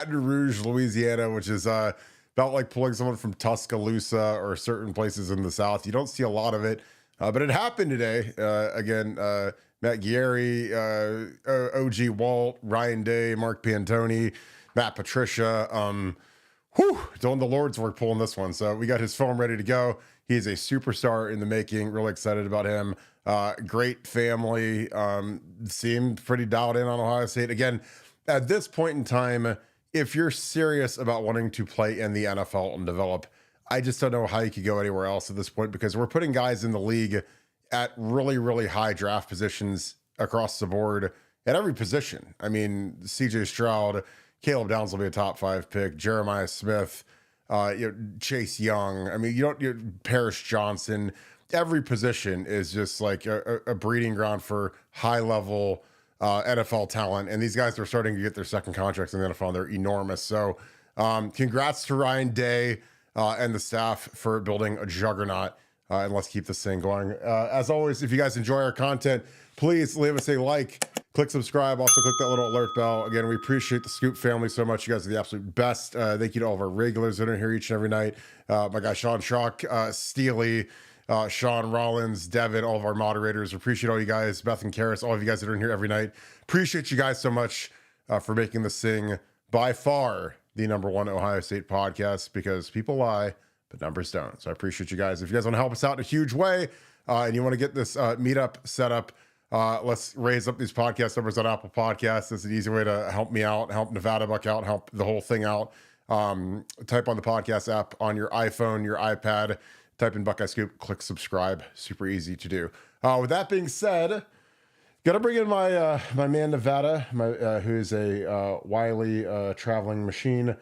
Baton Rouge, Louisiana, which is about like pulling someone from Tuscaloosa or certain places in the South. You don't see a lot of it, but it happened today. Again, Matt Gieri, OG Walt, Ryan Day, Mark Pantoni, Matt Patricia. Doing the Lord's work pulling this one. So we got his film ready to go. He's a superstar in the making. Really excited about him. Great family. Seemed pretty dialed in on Ohio State. Again, at this point in time, if you're serious about wanting to play in the NFL and develop, I just don't know how you could go anywhere else at this point, because we're putting guys in the league at really, really high draft positions across the board at every position. I mean, CJ Stroud, Caleb Downs will be a top 5 pick, Jeremiah Smith, Chase Young. I mean, Paris Johnson. Every position is just like a breeding ground for high level NFL talent, and these guys are starting to get their second contracts in the NFL, and they're enormous. So congrats to Ryan Day and the staff for building a juggernaut, and let's keep this thing going. As always, if you guys enjoy our content, please leave us a like, click subscribe, also click that little alert bell. Again, we appreciate the Scoop family so much. You guys are the absolute best. Thank you to all of our regulars that are here each and every night. My guy Sean Schrock, Steely, Sean Rollins, Devin, all of our moderators. Appreciate all you guys, Beth and Karis, all of you guys that are in here every night. Appreciate you guys so much for making this thing by far the #1 Ohio State podcast, because people lie, but numbers don't. So I appreciate you guys. If you guys want to help us out in a huge way, and you want to get this meetup set up, let's raise up these podcast numbers on Apple Podcasts. It's an easy way to help me out, help Nevadabuck out, help the whole thing out. Type on the podcast app on your iPhone, your iPad, type in Buckeye Scoop, click subscribe. Super easy to do. With that being said, got to bring in my my man Nevada, who is a wily traveling machine.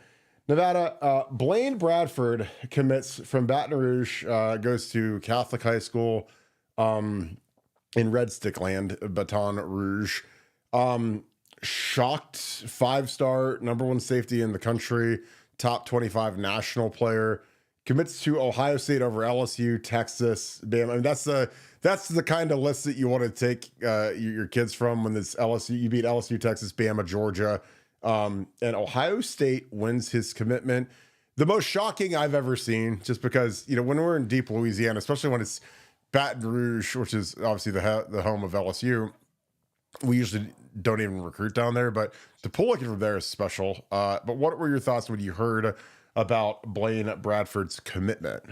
Nevada, Blaine Bradford commits from Baton Rouge, goes to Catholic high school in Red Stick Land, Baton Rouge. Shocked 5-star, #1 safety in the country, top 25 national player. Commits to Ohio State over LSU, Texas, Bama. I mean, that's the kind of list that you want to take your kids from when this LSU. You beat LSU, Texas, Bama, Georgia, and Ohio State wins his commitment. The most shocking I've ever seen, just because when we're in deep Louisiana, especially when it's Baton Rouge, which is obviously the home of LSU, we usually don't even recruit down there. But to pull it from there is special. But what were your thoughts when you heard about Blaine Bradford's commitment?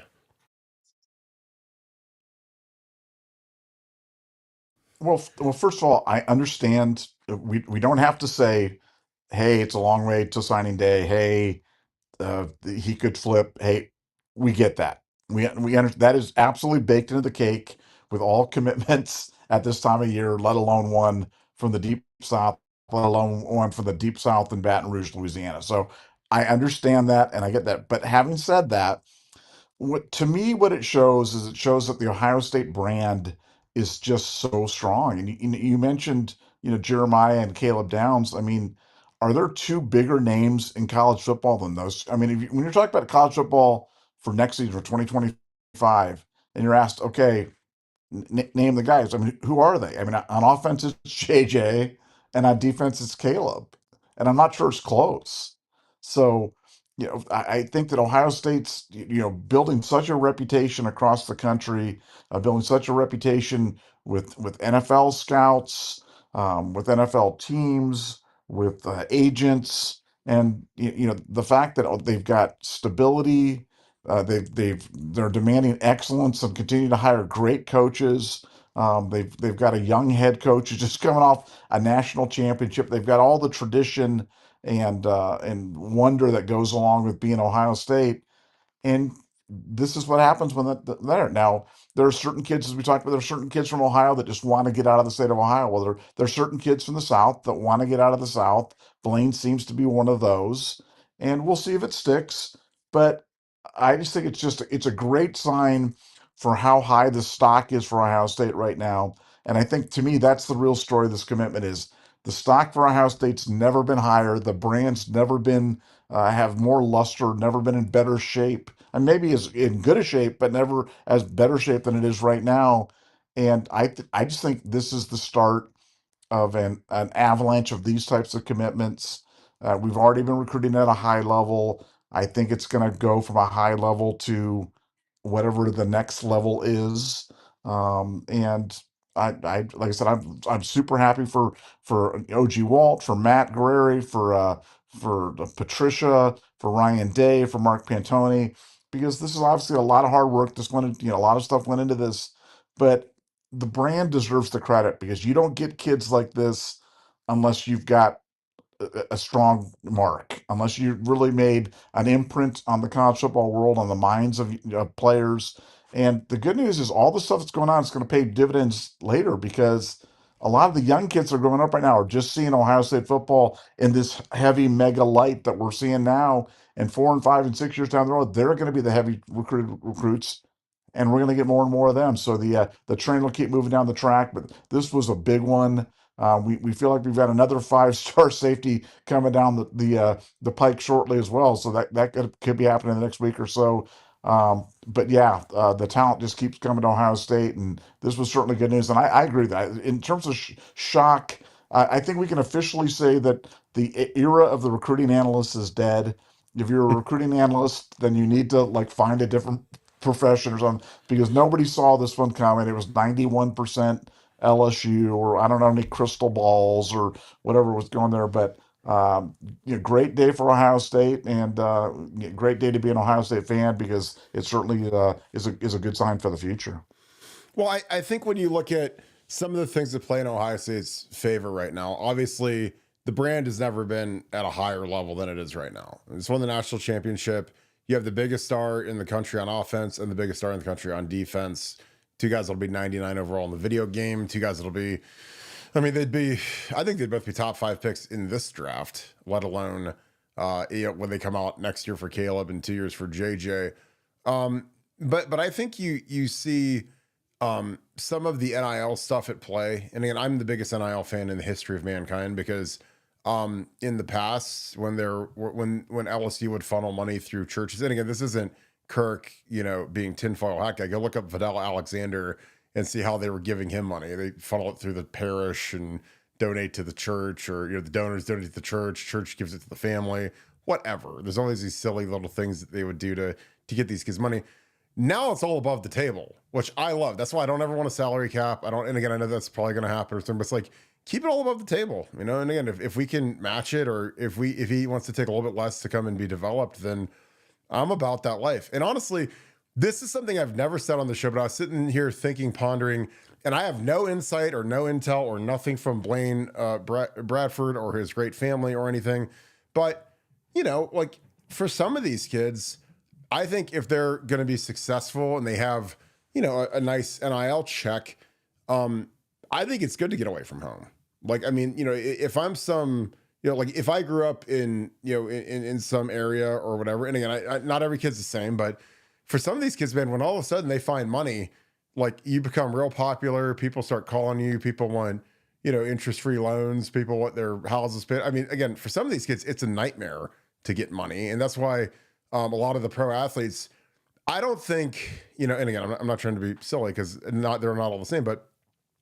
Well, first of all, I understand we don't have to say, "Hey, it's a long way to signing day. Hey, he could flip." Hey, we get that. We understand that is absolutely baked into the cake with all commitments at this time of year, let alone one from the deep south, let alone one from the deep south in Baton Rouge, Louisiana. So I understand that and I get that. But having said that, what it shows is it shows that the Ohio State brand is just so strong. And you mentioned, Jeremiah and Caleb Downs. I mean, are there two bigger names in college football than those? I mean, when you're talking about college football for next season for 2025, and you're asked, okay, name the guys. I mean, who are they? I mean, on offense it's JJ, and on defense it's Caleb, and I'm not sure it's close. So, I think that Ohio State's building such a reputation across the country, building such a reputation with NFL scouts, with NFL teams, with agents, and the fact that they've got stability. They're demanding excellence and continue to hire great coaches. They've got a young head coach who's just coming off a national championship. They've got all the tradition and wonder that goes along with being Ohio State. And this is what happens when there. Now, there are certain kids, as we talked about, there are certain kids from Ohio that just want to get out of the state of Ohio. Well, there are certain kids from the South that want to get out of the South. Blaine seems to be one of those, and we'll see if it sticks. But I just think it's a great sign for how high the stock is for Ohio State right now. And I think to me that's the real story of this commitment is the stock for Ohio State's never been higher. The brand's never been have more luster, never been in better shape, and maybe is in good a shape, but never as better shape than it is right now. And I just think this is the start of an avalanche of these types of commitments. We've already been recruiting at a high level. I think it's going to go from a high level to whatever the next level is. And like I said, I'm super happy for OG Walt, for Matt Guerreri, for Patricia, for Ryan Day, for Mark Pantoni, because this is obviously a lot of hard work. This went, a lot of stuff went into this, but the brand deserves the credit because you don't get kids like this unless you've got a strong mark, unless you really made an imprint on the college football world, on the minds of players. And the good news is all the stuff that's going on is going to pay dividends later because a lot of the young kids that are growing up right now are just seeing Ohio State football in this heavy mega light that we're seeing now. And 4 and 5 and 6 years down the road, they're going to be the heavy recruits, and we're going to get more and more of them. So the train will keep moving down the track. But this was a big one. We feel like we've got another 5-star safety coming down the pike shortly as well. So that could be happening in the next week or so. But yeah, the talent just keeps coming to Ohio State, and this was certainly good news. And I agree with that. In terms of shock, I think we can officially say that the era of the recruiting analyst is dead. If you're a recruiting analyst, then you need to like find a different profession or something because nobody saw this one coming. It was 91% LSU, or I don't know, any crystal balls or whatever was going there. But great day for Ohio State, and great day to be an Ohio State fan because it certainly is a good sign for the future. Well, I think when you look at some of the things that play in Ohio State's favor right now, obviously the brand has never been at a higher level than it is right now. It's won the national championship. You have the biggest star in the country on offense and the biggest star in the country on defense. Two guys that'll be 99 overall in the video game. Two guys that'll be, I think they'd both be top 5 picks in this draft, let alone when they come out next year for Caleb and 2 years for JJ. But I think you see some of the NIL stuff at play. And again, I'm the biggest NIL fan in the history of mankind because in the past when LSU would funnel money through churches, and again, this isn't Kirk, being tinfoil hat guy. Go look up Fidel Alexander and see how they were giving him money. They funnel it through the parish and donate to the church, or the donors donate to the church gives it to the family, whatever. There's always these silly little things that they would do to get these kids money. Now it's all above the table, which I love. That's why I don't ever want a salary cap. And again, I know that's probably going to happen or something, but it's like, keep it all above the table, And again, if we can match it, or if he wants to take a little bit less to come and be developed, then I'm about that life. And honestly, this is something I've never said on the show, but I was sitting here thinking, pondering, and I have no insight or no intel or nothing from Blaine Bradford or his great family or anything. But, like for some of these kids, I think if they're going to be successful and they have, a nice NIL check, I think it's good to get away from home. Like, if I'm if I grew up in some area or whatever, and again, not every kid's the same, but for some of these kids, man, when all of a sudden they find money, like you become real popular, people start calling you, people want, interest-free loans, people want their houses paid. Again, for some of these kids, it's a nightmare to get money. And that's why a lot of the pro athletes, I don't think, and again, I'm not trying to be silly because they're not all the same, but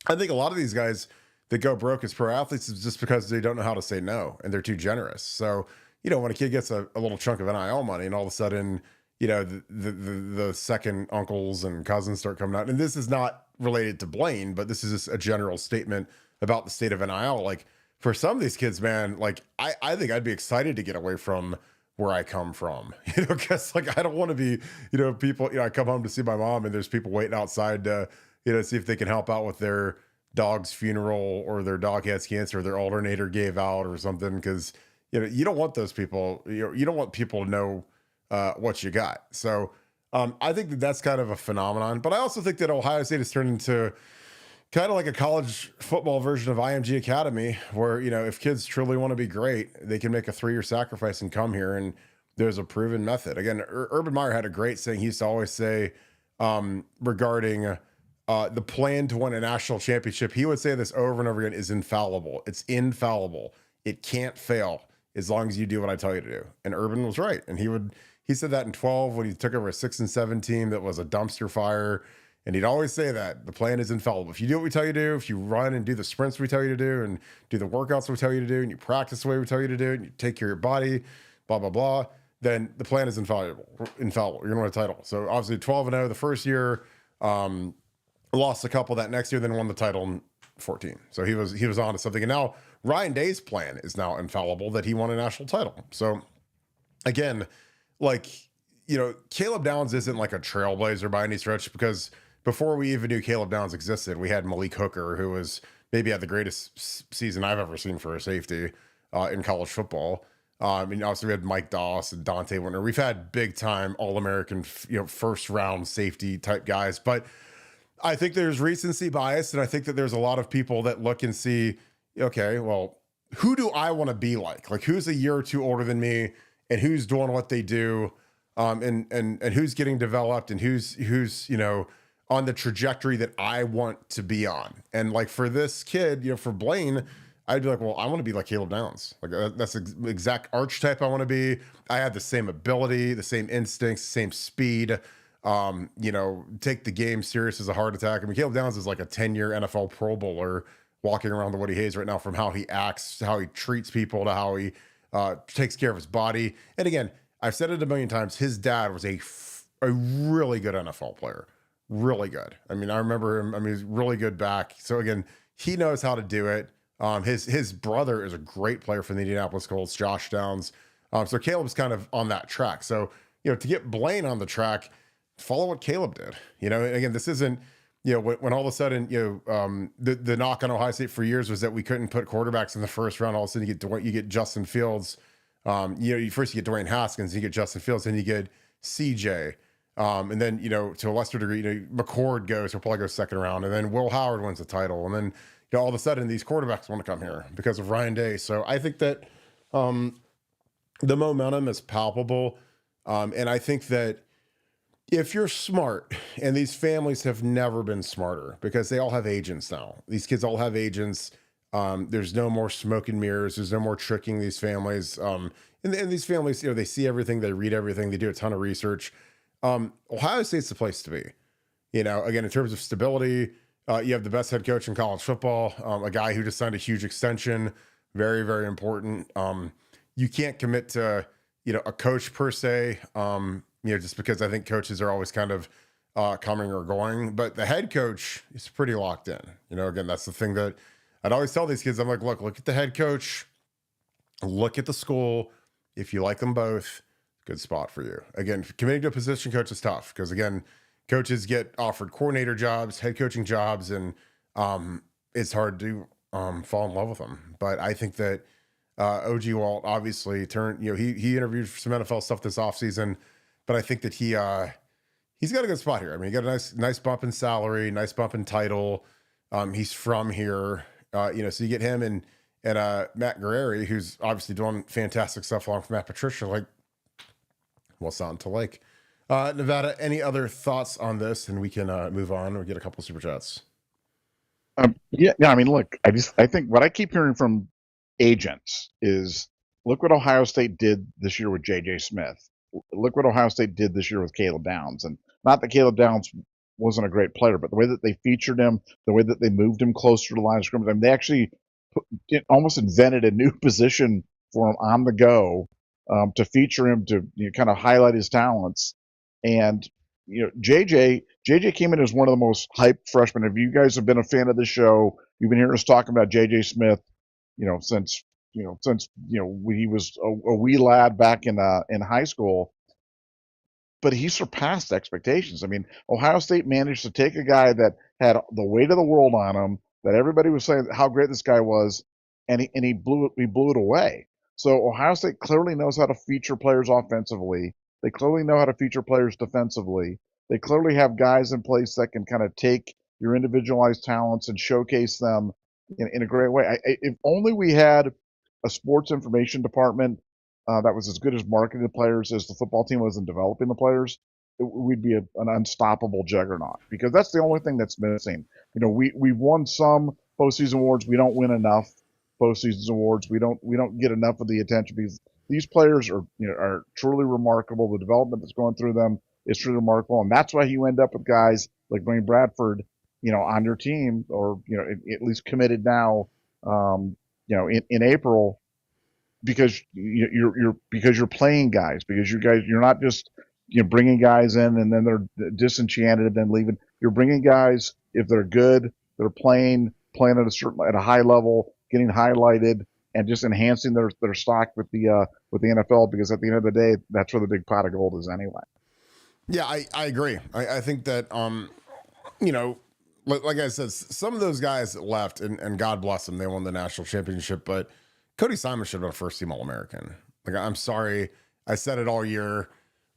I think a lot of these guys that go broke as pro athletes is just because they don't know how to say no and they're too generous. So, when a kid gets a little chunk of NIL money and all of a sudden, the second uncles and cousins start coming out, and this is not related to Blaine, but this is just a general statement about the state of NIL. Like for some of these kids, man, like I think I'd be excited to get away from where I come from, because like I don't want to be, people, I come home to see my mom and there's people waiting outside to, see if they can help out with their dog's funeral or their dog has cancer or their alternator gave out or something. Cause you don't want those people, you don't want people to know what you got. So I think that's kind of a phenomenon, but I also think that Ohio State has turned into kind of like a college football version of IMG Academy, where, if kids truly want to be great, they can make a 3-year sacrifice and come here. And there's a proven method. Again, Urban Meyer had a great saying. He used to always say regarding the plan to win a national championship. He would say this over and over again, is infallible. It's infallible. It can't fail as long as you do what I tell you to do. And Urban was right. And he said that in 12 when he took over a 6-7 team that was a dumpster fire. And he'd always say that the plan is infallible. If you do what we tell you to do, if you run and do the sprints we tell you to do, and do the workouts we tell you to do, and you practice the way we tell you to do, and you take care of your body, blah, blah, blah, then the plan is infallible. Infallible. You're going to win a title. So obviously 12-0 the first year, lost a couple that next year, then won the title in 14. So he was on to something. And now Ryan Day's plan is now infallible, that he won a national title. So again, like, you know, Caleb Downs isn't like a trailblazer by any stretch, because before we even knew Caleb Downs existed, we had Malik Hooker, who was maybe had the greatest season I've ever seen for a safety in college football. I mean, obviously we had Mike Doss and Dante Winter. We've had big time All-American, you know, first round safety type guys, but I think there's recency bias, and I think that there's a lot of people that look and see, okay, well, who do I want to be like? Like, who's a year or two older than me, and who's doing what they do, and who's getting developed, and who's you know, on the trajectory that I want to be on. And like for this kid, you know, for Blaine, I'd be like, well, I want to be like Caleb Downs. Like that's the exact archetype I want to be. I have the same ability, the same instincts, same speed. You know, take the game serious as a heart attack. I mean, Caleb Downs is like a 10-year NFL Pro Bowler walking around the Woody Hayes right now, from how he acts, how he treats people, to how he takes care of his body. And again, I've said it a million times, his dad was a really good NFL player. Really good. I mean, I remember him. I mean, he's really good back. So again, he knows how to do it. His brother is a great player for the Indianapolis Colts, Josh Downs. So Caleb's kind of on that track. So, you know, to get Blaine on the track, follow what Caleb did. You know, and again, this isn't, you know, when all of a sudden, you know, the knock on Ohio State for years was that we couldn't put quarterbacks in the first round. All of a sudden you get Justin Fields. You know, first you get Dwayne Haskins, you get Justin Fields, then you get CJ. And then, you know, to a lesser degree, you know, McCord goes, he'll probably go second round, and then Will Howard wins the title. And then, you know, all of a sudden these quarterbacks want to come here because of Ryan Day. So I think that the momentum is palpable. And I think that if you're smart, and these families have never been smarter because they all have agents now. These kids all have agents. There's no more smoke and mirrors. There's no more tricking these families. And these families, you know, they see everything, they read everything, they do a ton of research. Ohio State's the place to be. You know, again, in terms of stability, you have the best head coach in college football, a guy who just signed a huge extension, very, very important. You can't commit to, you know, a coach per se, you know, just because I think coaches are always kind of coming or going, but the head coach is pretty locked in. You know, again, that's the thing that I'd always tell these kids. I'm like, look at the head coach, look at the school. If you like them both, good spot for you. Again, committing to a position coach is tough because, again, coaches get offered coordinator jobs, head coaching jobs, and it's hard to fall in love with them. But I think that OG Walt obviously he interviewed for some NFL stuff this offseason, but I think that he's got a good spot here. I mean, he got a nice bump in salary, nice bump in title. He's from here, you know, so you get him and Matt Guerrieri, who's obviously doing fantastic stuff along with Matt Patricia. Like, what's not to like? Nevada, any other thoughts on this? And we can move on or get a couple of super chats. Yeah. I mean, look, I think what I keep hearing from agents is, look what Ohio State did this year with J.J. Smith. Look what Ohio State did this year with Caleb Downs. And not that Caleb Downs wasn't a great player, but the way that they featured him, the way that they moved him closer to the line of scrimmage, I mean, they actually almost invented a new position for him on the go, to feature him, to, you know, kind of highlight his talents. And, you know, JJ came in as one of the most hyped freshmen. If you guys have been a fan of the show, you've been hearing us talking about JJ Smith, you know, since he was a wee lad back in high school. But he surpassed expectations. I mean, Ohio State managed to take a guy that had the weight of the world on him, that everybody was saying how great this guy was, and he blew it away. So Ohio State clearly knows how to feature players offensively. They clearly know how to feature players defensively. They clearly have guys in place that can kind of take your individualized talents and showcase them in a great way. If only we had a sports information department that was as good as marketing the players as the football team was in developing the players, we'd be an unstoppable juggernaut, because that's the only thing that's missing. You know, we've won some postseason awards. We don't win enough postseason awards. We don't get enough of the attention, because these players are truly remarkable. The development that's going through them is truly remarkable, and that's why you end up with guys like Blaine Bradford, on your team, or at least committed now, in April, because you're playing guys, because you're not just bringing guys in and then they're disenchanted and then leaving. You're bringing guys, if they're good, they're playing at a high level, getting highlighted, and just enhancing their stock with the NFL, because at the end of the day, that's where the big pot of gold is anyway. Yeah, I agree. I think that you know, like I said, some of those guys that left, and God bless them, they won the national championship, but Cody Simon should have been a first team All-American. Like, I'm sorry, I said it all year.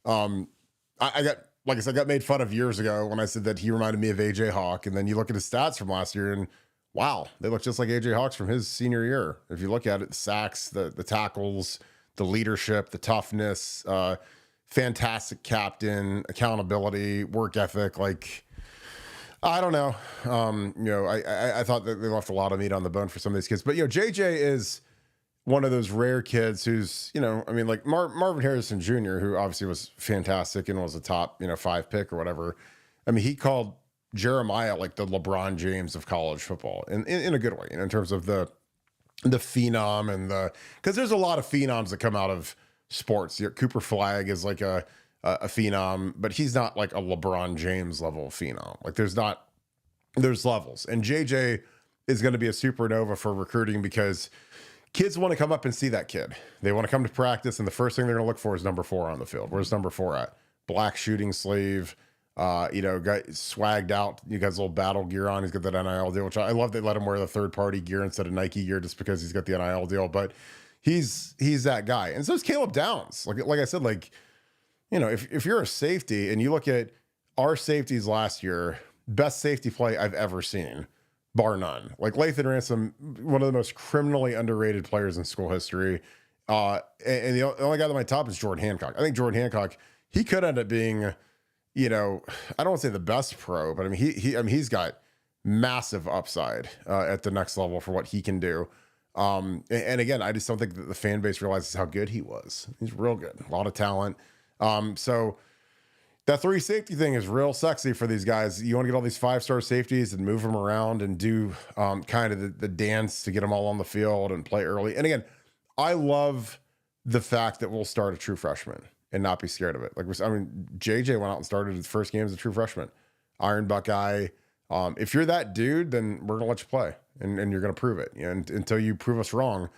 I got, like I said, I got made fun of years ago when I said that he reminded me of AJ Hawk, and then you look at his stats from last year, and wow, they look just like AJ Hawk's from his senior year. If you look at it, the sacks, the tackles, the leadership, the toughness, fantastic captain, accountability, work ethic. Like, I don't know. I thought that they left a lot of meat on the bone for some of these kids, but JJ is one of those rare kids who's, like Marvin Harrison Jr., who obviously was fantastic and was a top, 5 pick or whatever. I mean, he called Jeremiah like the LeBron James of college football, in a good way, in terms of the phenom and because there's a lot of phenoms that come out of sports. Cooper Flagg is like a phenom, but he's not like a LeBron James level phenom. Like there's levels, and JJ is going to be a supernova for recruiting, because kids want to come up and see that kid. They want to come to practice, and the first thing they're going to look for is number 4 on the field. Where's number 4 at? Black shooting sleeve, got swagged out. You got his little battle gear on. He's got that NIL deal, which I love. They let him wear the third-party gear instead of Nike gear just because he's got the NIL deal. But he's that guy, and so is Caleb Downs. Like I said, if you're a safety and you look at our safeties last year, best safety play I've ever seen, bar none. Like Lathan Ransom, one of the most criminally underrated players in school history. And the only guy that my top is Jordan Hancock. I think Jordan Hancock, he could end up being, I don't want to say the best pro, but I mean, he's got massive upside at the next level for what he can do. And again, I just don't think that the fan base realizes how good he was. He's real good, a lot of talent. So that 3 safety thing is real sexy for these guys. You want to get all these 5-star safeties and move them around and do kind of the dance to get them all on the field and play early. And again, I love the fact that we'll start a true freshman and not be scared of it. JJ went out and started his first game as a true freshman. Iron Buckeye. If you're that dude, then we're going to let you play, and you're going to prove it. And until you prove us wrong,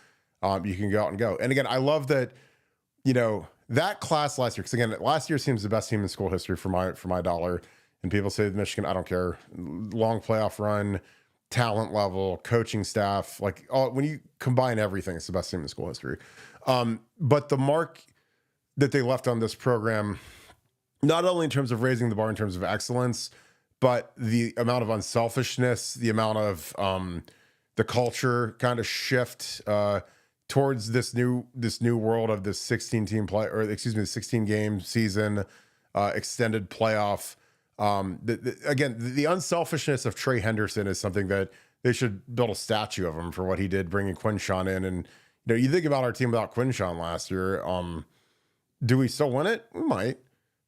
you can go out and go. And again, I love that, that class last year, because again, last year seems the best team in school history for my dollar. And people say Michigan, I don't care. Long playoff run, talent level, coaching staff, when you combine everything, it's the best team in school history. But the mark that they left on this program, not only in terms of raising the bar in terms of excellence, but the amount of unselfishness, the amount of the culture kind of shift towards this new world of this 16 game season, extended playoff. Again, the unselfishness of Trey Henderson is something that they should build a statue of him for what he did, bringing Quinshawn in. And you think about our team without Quinshawn last year. Do we still win it? We might,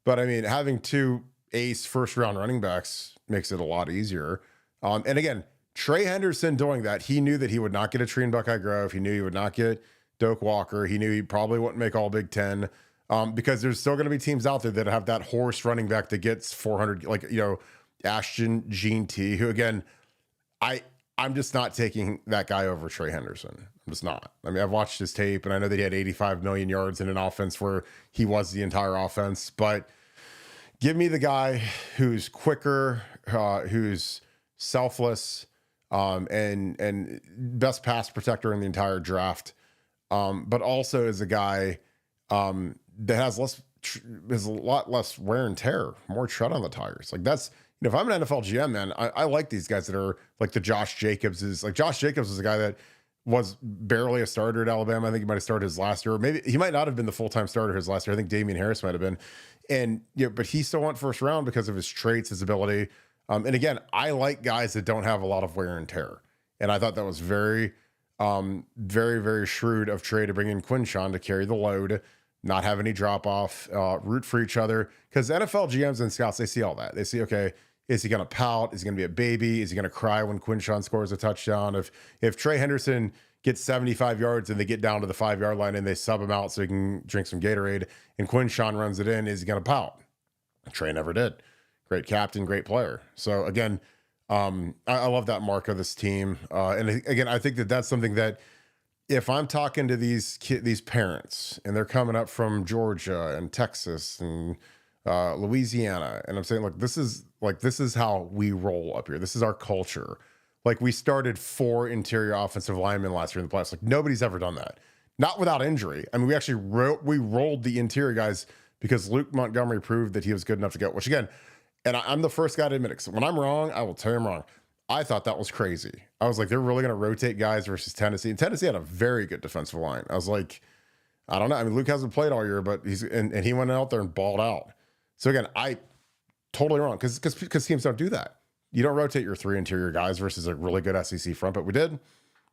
but I mean, having 2 ace first round running backs makes it a lot easier. And again, Trey Henderson doing that, he knew that he would not get a tree in Buckeye Grove. He knew he would not get Doak Walker. He knew he probably wouldn't make all Big Ten, because there's still going to be teams out there that have that horse running back that gets 400, Ashton Jean T, who again, I'm just not taking that guy over Trey Henderson. I'm just not. I mean, I've watched his tape, and I know that he had 85 million yards in an offense where he was the entire offense, but give me the guy who's quicker, who's selfless, and best pass protector in the entire draft, but also is a guy that has a lot less wear and tear, more tread on the tires. Like that's, if I'm an NFL GM, man, I like these guys that are like the Josh Jacobs. Josh Jacobs was a guy that was barely a starter at Alabama. I think he might have started his last year. Maybe he might not have been the full-time starter his last year. I think Damian Harris might have been. And but he still went first round because of his traits, his ability. And again, I like guys that don't have a lot of wear and tear. And I thought that was very, very, very shrewd of Trey to bring in Quinshawn to carry the load, not have any drop off, root for each other. Because NFL GMs and scouts, they see all that. They see, okay, Is he going to pout? Is he going to be a baby? Is he going to cry when Quinshawn scores a touchdown? If Trey Henderson gets 75 yards and they get down to the 5-yard line and they sub him out so he can drink some Gatorade and Quinshawn runs it in, is he going to pout? Trey never did. Great captain, great player. So again, I love that mark of this team. And again, I think that that's something that if I'm talking to these parents and they're coming up from Georgia and Texas and Louisiana, and I'm saying, look, this is how we roll up here. This is our culture. Like, we started 4 interior offensive linemen last year in the playoffs. Like, nobody's ever done that. Not without injury. I mean, we actually rolled the interior guys because Luke Montgomery proved that he was good enough to go. Which again, and I'm the first guy to admit it. So when I'm wrong, I will tell you I'm wrong. I thought that was crazy. I was like, they're really going to rotate guys versus Tennessee. And Tennessee had a very good defensive line. I was like, I don't know. I mean, Luke hasn't played all year, but and he went out there and balled out. So again, I totally wrong because teams don't do that. You don't rotate your 3 interior guys versus a really good SEC front, but we did.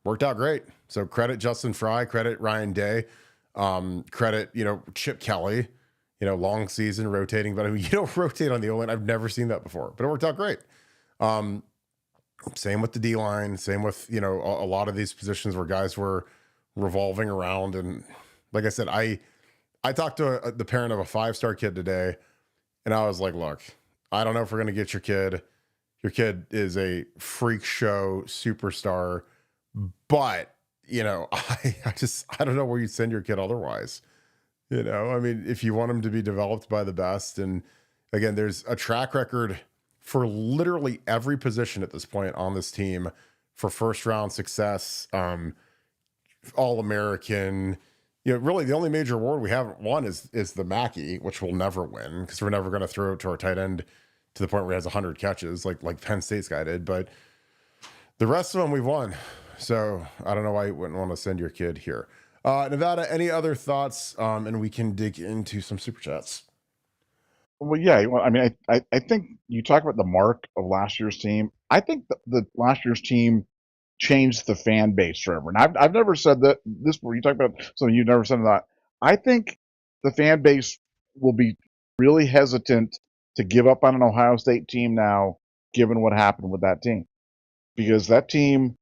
Worked out great. So credit Justin Fry, credit Ryan Day, credit, Chip Kelly, long season rotating, but I mean, you don't rotate on the O-line. I've never seen that before, but it worked out great. Same with the D-line, same with, a lot of these positions where guys were revolving around. And like I said, I talked to the parent of a 5-star kid today, and I was like, look, I don't know if we're going to get your kid. Your kid is a freak show superstar, but, I don't know where you'd send your kid otherwise. I mean, if you want him to be developed by the best, and again, there's a track record for literally every position at this point on this team for first round success, All-American. Really the only major award we haven't won is the Mackey, which we'll never win because we're never going to throw it to our tight end to the point where he has 100 catches like Penn State's guy did. But the rest of them we've won. So I don't know why you wouldn't want to send your kid here. Nevada, any other thoughts? And we can dig into some super chats. Well, yeah. Well, I mean, I think you talk about the mark of last year's team. I think the last year's team changed the fan base forever. And I've never said that this before. You talk about something you've never said that. I think the fan base will be really hesitant to give up on an Ohio State team now, given what happened with that team, because that team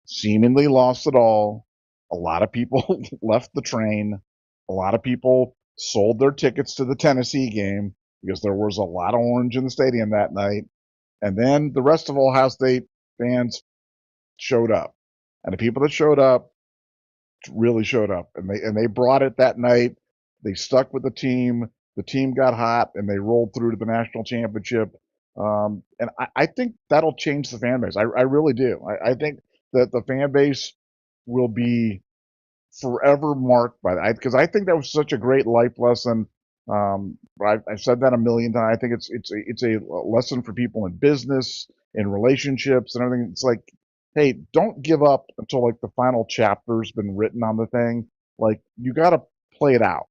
seemingly lost it all. A lot of people left the train. A lot of people sold their tickets to the Tennessee game because there was a lot of orange in the stadium that night. And then the rest of Ohio State fans showed up. And the people that showed up really showed up. And they brought it that night. They stuck with the team. The team got hot and they rolled through to the national championship. And I think that'll change the fan base. I really do. I think that the fan base will be forever marked by that, because I think that was such a great life lesson. I've said that a million times. I think it's a lesson for people in business, in relationships, and everything. It's like, hey, don't give up until like the final chapter's been written on the thing. Like, you got to play it out.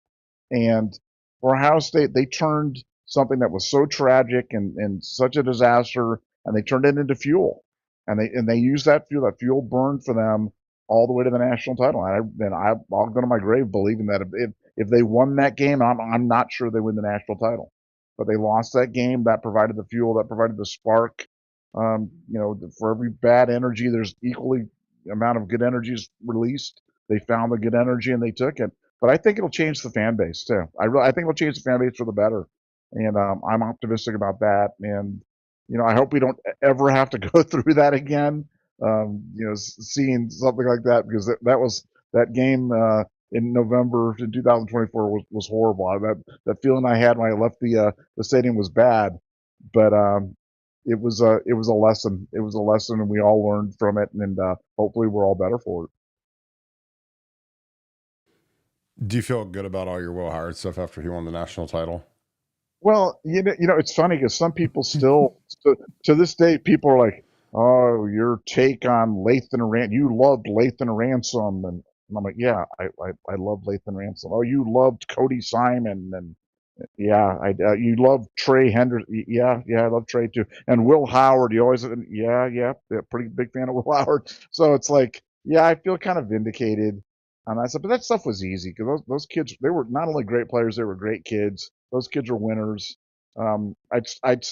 And for Ohio State, they turned something that was so tragic and such a disaster, and they turned it into fuel. And they used that fuel. That fuel burned for them all the way to the national title. And I'll go to my grave believing that if they won that game, I'm not sure they win the national title. But they lost that game. That provided the fuel. That provided the spark. For every bad energy, there's equally amount of good energies released. They found the good energy and they took it. But I think it'll change the fan base too. I think it'll change the fan base for the better. And I'm optimistic about that. And I hope we don't ever have to go through that again. Seeing something like that, because that game in November in 2024 was horrible. That feeling I had when I left the stadium was bad, but it was a lesson. It was a lesson, and we all learned from it, and hopefully we're all better for it. Do you feel good about all your Will Howard stuff after he won the national title? Well, it's funny because some people still, to this day, people are like, "Oh, your take on Lathan Ransom. You loved Lathan Ransom," and I'm like, "Yeah, I love Lathan Ransom." "Oh, you loved Cody Simon," and yeah, you love Trey Henderson. Yeah, I love Trey too. And Will Howard, you always, yeah, pretty big fan of Will Howard. So it's like, yeah, I feel kind of vindicated on that stuff. But that stuff was easy because those kids, they were not only great players, they were great kids. Those kids are winners. I'd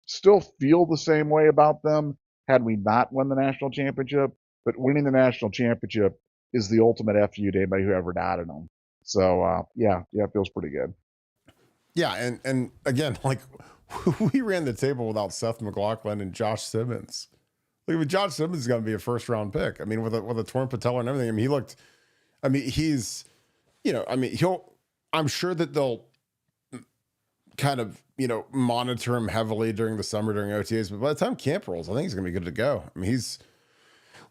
still feel the same way about them had we not won the national championship. But winning the national championship is the ultimate FU to anybody who ever doubted them. So yeah, it feels pretty good. Yeah, and again, like we ran the table without Seth McLaughlin and Josh Simmons. Like with Josh Simmons is going to be a first round pick. I mean, with a torn patella and everything. I mean, he looked. I mean, he's. I mean, I'm sure that they'll kind of monitor him heavily during the summer during OTAs. But by the time camp rolls, I think he's going to be good to go. I mean, he's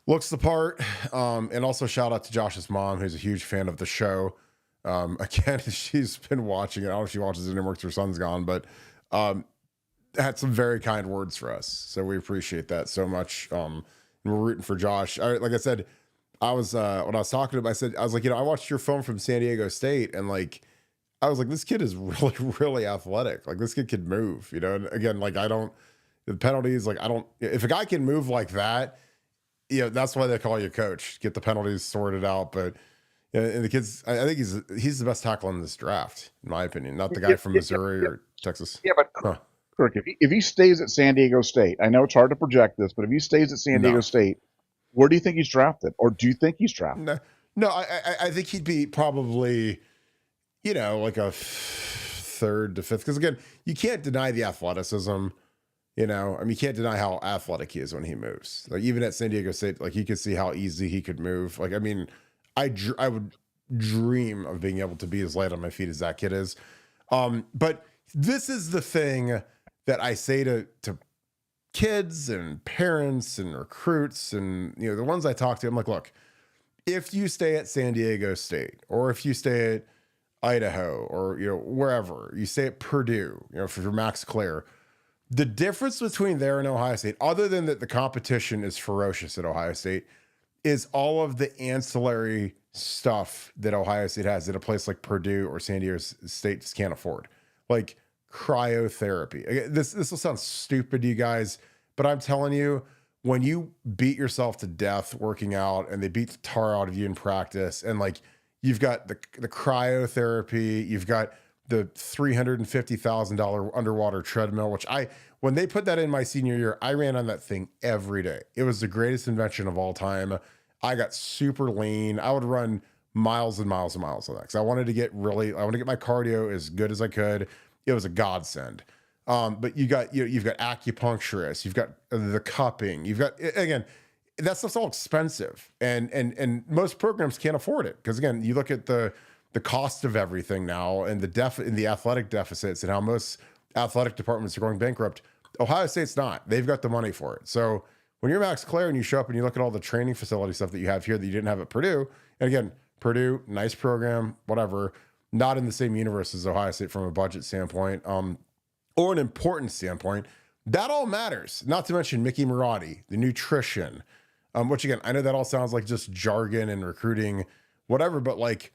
looks the part. And also shout out to Josh's mom, who's a huge fan of the show. Again, she's been watching it. I don't know if she watches it anymore because her son's gone, but had some very kind words for us. So we appreciate that so much. And we're rooting for Josh. Like I said, I was when I was talking to him, I was like, I watched your film from San Diego State, and like I was like, this kid is really, really athletic. Like this kid can move, And again, like the penalties, like if a guy can move like that, that's why they call you coach. Get the penalties sorted out, but. And the kids, I think he's the best tackle in this draft, in my opinion. Not the guy from Missouri or Texas. Yeah, but Kirk, if he stays at San Diego State, I know it's hard to project this, but if he stays at San Diego State, where do you think he's drafted? Or do you think he's drafted? No, I think he'd be probably, like a third to fifth. Because again, you can't deny the athleticism. I mean, you can't deny how athletic he is when he moves. Like even at San Diego State, like you could see how easy he could move. Like, I mean, I would dream of being able to be as light on my feet as that kid is. But this is the thing that I say to kids and parents and recruits and, the ones I talk to, I'm like, look, if you stay at San Diego State or if you stay at Idaho or, wherever you stay at Purdue, for Max Clare, the difference between there and Ohio State, other than that the competition is ferocious at Ohio State, is all of the ancillary stuff that Ohio State has that a place like Purdue or San Diego State just can't afford. Like cryotherapy. This will sound stupid to you guys, but I'm telling you, when you beat yourself to death working out and they beat the tar out of you in practice, and like you've got the cryotherapy, you've got the $350,000 underwater treadmill, which when they put that in my senior year, I ran on that thing every day. It was the greatest invention of all time. I got super lean. I would run miles and miles and miles on that because I wanted to get my cardio as good as I could. It was a godsend. But you've got acupuncturists, you've got the cupping, you've got, again, that stuff's all expensive, and most programs can't afford it because again, you look at the cost of everything now and the athletic deficits and how most athletic departments are going bankrupt. Ohio State's not. They've got the money for it. So when you're Max Clare and you show up and you look at all the training facility stuff that you have here that you didn't have at Purdue, and again, Purdue, nice program, whatever, not in the same universe as Ohio State from a budget standpoint, or an importance standpoint, that all matters. Not to mention Mickey Marotti, the nutrition, which again, I know that all sounds like just jargon and recruiting, whatever, but like,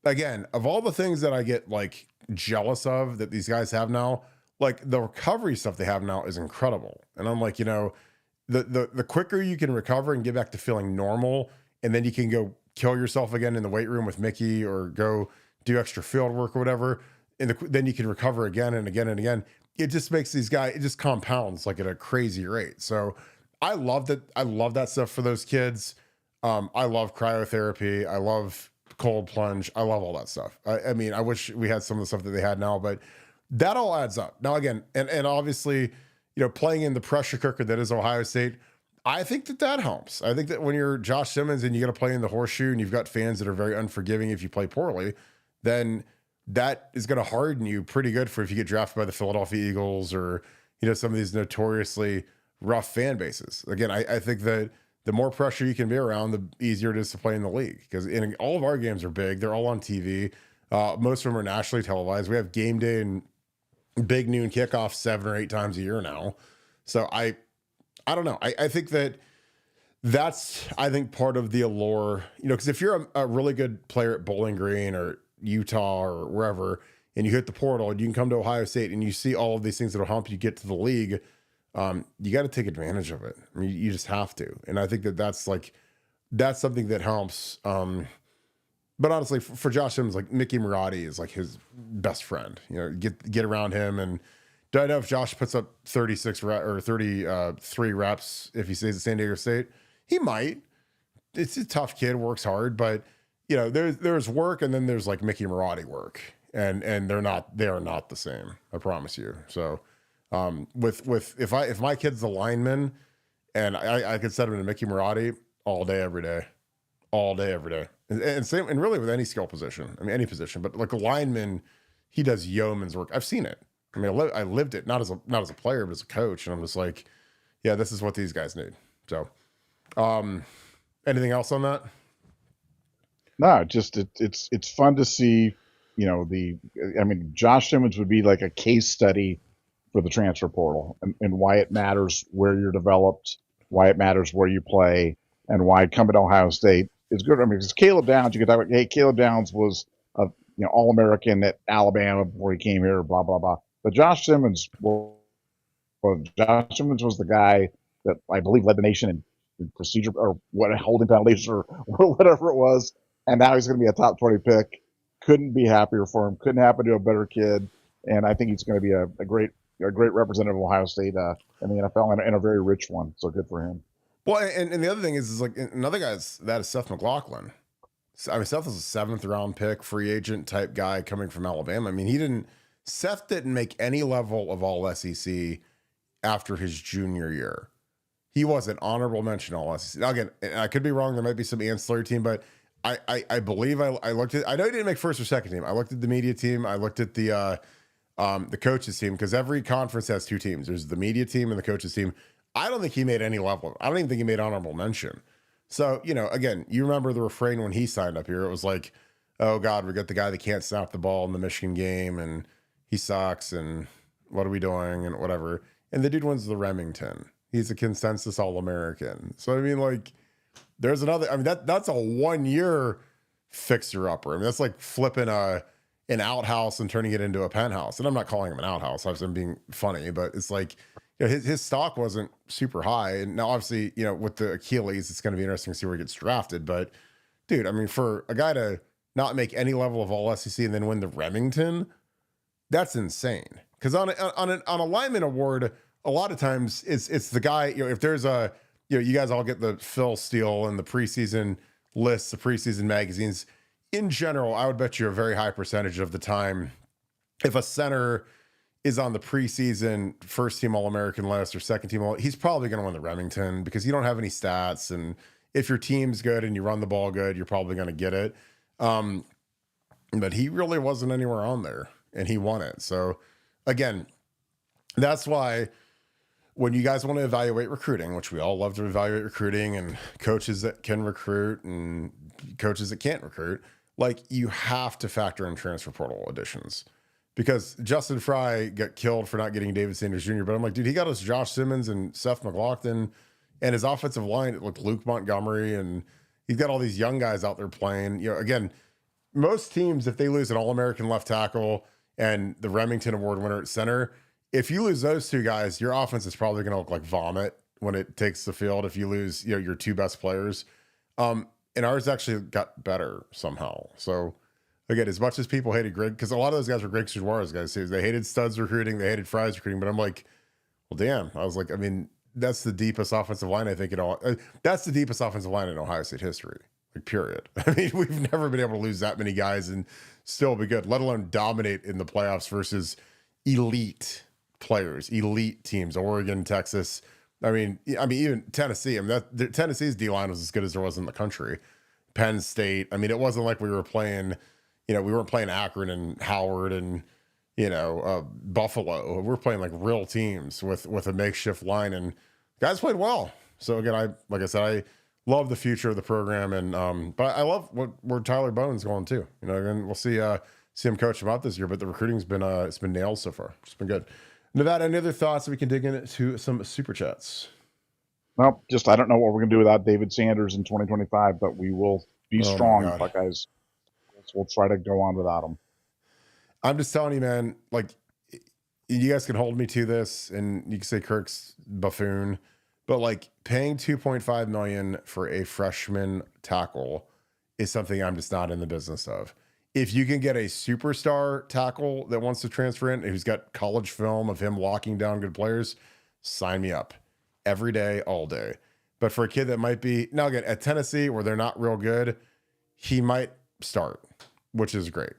again, of all the things that I get like jealous of that these guys have now, like the recovery stuff they have now is incredible. And I'm like, the quicker you can recover and get back to feeling normal, and then you can go kill yourself again in the weight room with Mickey or go do extra field work or whatever. And then you can recover again and again and again. It just makes these guys, it just compounds like at a crazy rate. So I love that. I love that stuff for those kids. I love cryotherapy. I love cold plunge. I love all that stuff. I mean, I wish we had some of the stuff that they had now, but that all adds up. Now, again, and obviously, playing in the pressure cooker that is Ohio State, I think that helps. I think that when you're Josh Simmons and you got to play in the horseshoe and you've got fans that are very unforgiving if you play poorly, then that is going to harden you pretty good for if you get drafted by the Philadelphia Eagles or, some of these notoriously rough fan bases. Again, I think that the more pressure you can be around, the easier it is to play in the league because all of our games are big. They're all on TV. Most of them are nationally televised. We have game day and big noon kickoff 7 or 8 times a year now. So I don't know. I think that's part of the allure, because if you're a really good player at Bowling Green or Utah or wherever, and you hit the portal and you can come to Ohio State and you see all of these things that'll help you get to the league, you got to take advantage of it. I mean, you just have to. And I think that's something that helps. But honestly, for Josh Simmons, like Mickey Marotti is like his best friend, get around him and Do I know if Josh puts up 33 reps if he stays at San Diego State? He might. It's a tough kid, works hard, but there's work, and then there's like Mickey Marotti work, and they are not the same. I promise you. So, if my kid's the lineman, and I could set him to Mickey Marotti all day, every day, and same, and really with any skill position. I mean, any position, but like a lineman, he does yeoman's work. I've seen it. I mean, I lived it, not as a player, but as a coach, and I'm just like, yeah, this is what these guys need. So, anything else on that? No, just it's fun to see. Josh Simmons would be like a case study for the transfer portal, and why it matters where you're developed, why it matters where you play, and why coming to Ohio State is good. I mean, because Caleb Downs, you could talk about, hey, Caleb Downs was a All-American at Alabama before he came here, blah blah blah. But Josh Simmons was the guy that I believe led the nation in procedure or holding penalties or whatever it was, and now he's going to be a top 20 pick. Couldn't be happier for him. Couldn't happen to a better kid, and I think he's going to be a great representative of Ohio State in the NFL, and a very rich one. So good for him. Well, and the other thing is like another guy's that is Seth McLaughlin. I mean, Seth was a 7th round pick, free agent type guy coming from Alabama. I mean, Seth didn't make any level of all SEC after his junior year. He was an honorable mention all SEC. Now, again, I could be wrong. There might be some ancillary team, but I believe I looked at. I know he didn't make first or second team. I looked at the media team. I looked at the coaches team, because every conference has 2 teams. There's the media team and the coaches team. I don't think he made any level. I don't even think he made honorable mention. So, again, you remember the refrain when he signed up here. It was like, oh, God, we got the guy that can't snap the ball in the Michigan game, and he sucks, and what are we doing, and whatever. And the dude wins the Remington. He's a consensus All-American. So, I mean, like, there's another. I mean, that's a 1-year fixer-upper. I mean, that's like flipping an outhouse and turning it into a penthouse. And I'm not calling him an outhouse. I'm being funny, but it's like, his stock wasn't super high. And now, obviously, with the Achilles, it's going to be interesting to see where he gets drafted. But, dude, I mean, for a guy to not make any level of all SEC and then win the Remington, that's insane. Because on a lineman award, a lot of times it's the guy, if there's a, you guys all get the Phil Steele and the preseason lists, the preseason magazines. In general, I would bet you a very high percentage of the time, if a center is on the preseason first team All-American list or second team he's probably going to win the Remington, because you don't have any stats. And if your team's good and you run the ball good, you're probably going to get it. But he really wasn't anywhere on there, and he won it. So again, that's why when you guys want to evaluate recruiting, which we all love to evaluate recruiting, and coaches that can recruit and coaches that can't recruit, like, you have to factor in transfer portal additions. Because Justin Fry got killed for not getting David Sanders Jr., but I'm like, dude, he got us Josh Simmons and Seth McLaughlin, and his offensive line, like Luke Montgomery, and he's got all these young guys out there playing. Again, most teams, if they lose an All-American left tackle and the Remington Award winner at center, if you lose those 2 guys, your offense is probably going to look like vomit when it takes the field. If you lose, your 2 best players, and ours actually got better somehow. So again, as much as people hated Greg, because a lot of those guys were Greg Suarez guys too. They hated Studs recruiting, they hated Fry's recruiting, but I'm like, well, damn. I was like, I mean, that's the deepest offensive line I think that's the deepest offensive line in Ohio State history. Like, period. I mean, we've never been able to lose that many guys and still be good, let alone dominate in the playoffs versus elite players, elite teams, Oregon, Texas. I mean, even Tennessee. I mean, Tennessee's D-line was as good as there was in the country. Penn State. I mean, it wasn't like we were playing, we weren't playing Akron and Howard and, Buffalo. We're playing like real teams with a makeshift line, and guys played well. So again, like I said, I love the future of the program, and but I love where Tyler Bowen's going too. And we'll see him coach him out this year. But the recruiting's been it's been nailed so far. It's been good. Nevada, any other thoughts that we can dig into some super chats? Well, I don't know what we're going to do without David Sanders in 2025, but we will be strong, Buckeyes. We'll try to go on without him. I'm just telling you, man, like, you guys can hold me to this, and you can say Kirk's buffoon, but like, paying $2.5 million for a freshman tackle is something I'm just not in the business of. If you can get a superstar tackle that wants to transfer in, who's got college film of him locking down good players, sign me up every day, all day. But for a kid that might be, now again, at Tennessee where they're not real good, he might start, which is great.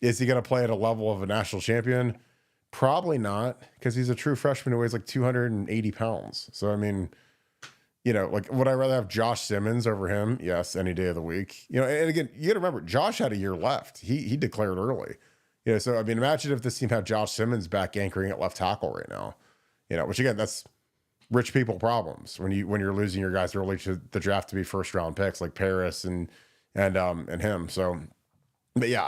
Is he going to play at a level of a national champion? Probably not, because he's a true freshman who weighs like 280 pounds. So, I mean, like, would I rather have Josh Simmons over him? Yes, any day of the week. And again, you got to remember, Josh had a year left. He declared early. So I mean, imagine if this team had Josh Simmons back anchoring at left tackle right now. Which again, that's rich people problems when you're losing your guys early to the draft to be first round picks like Paris and him. So, but yeah,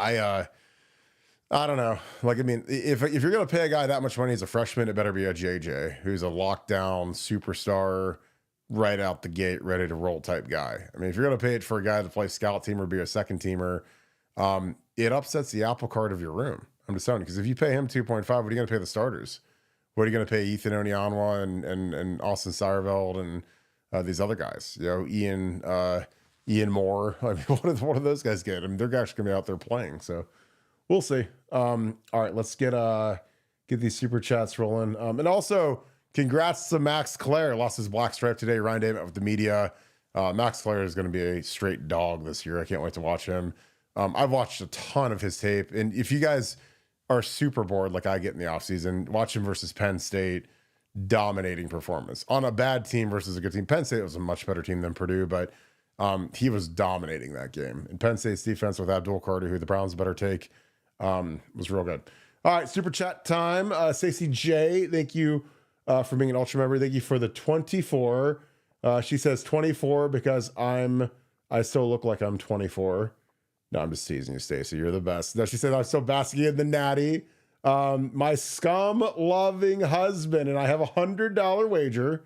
I don't know. Like, I mean, if you're gonna pay a guy that much money as a freshman, it better be a JJ who's a lockdown superstar, right out the gate, ready to roll type guy. I mean, if you're going to pay it for a guy to play scout team or be a second teamer, it upsets the apple cart of your room. I'm just telling you, because if you pay him 2.5, what are you going to pay the starters? What are you going to pay Ethan Onyanwa and Austin Seyerveld and these other guys? Ian Moore. I mean, what do those guys get? I mean, they're actually going to be out there playing. So we'll see. All right, let's get these super chats rolling. And also, congrats to Max Clare. Lost his black stripe today. Ryan Day met with the media. Max Clare is going to be a straight dog this year. I can't wait to watch him. I've watched a ton of his tape. And if you guys are super bored like I get in the offseason, watch him versus Penn State. Dominating performance. On a bad team versus a good team. Penn State was a much better team than Purdue, but he was dominating that game. And Penn State's defense with Abdul Carter, who the Browns better take, was real good. All right, super chat time. Stacey J, thank you for being an ultra member. Thank you for the 24. She says 24 because I still look like I'm 24. No, I'm just teasing you, Stacey. You're the best. No, she said I'm still basking in the natty. My scum-loving husband and I have $100 wager.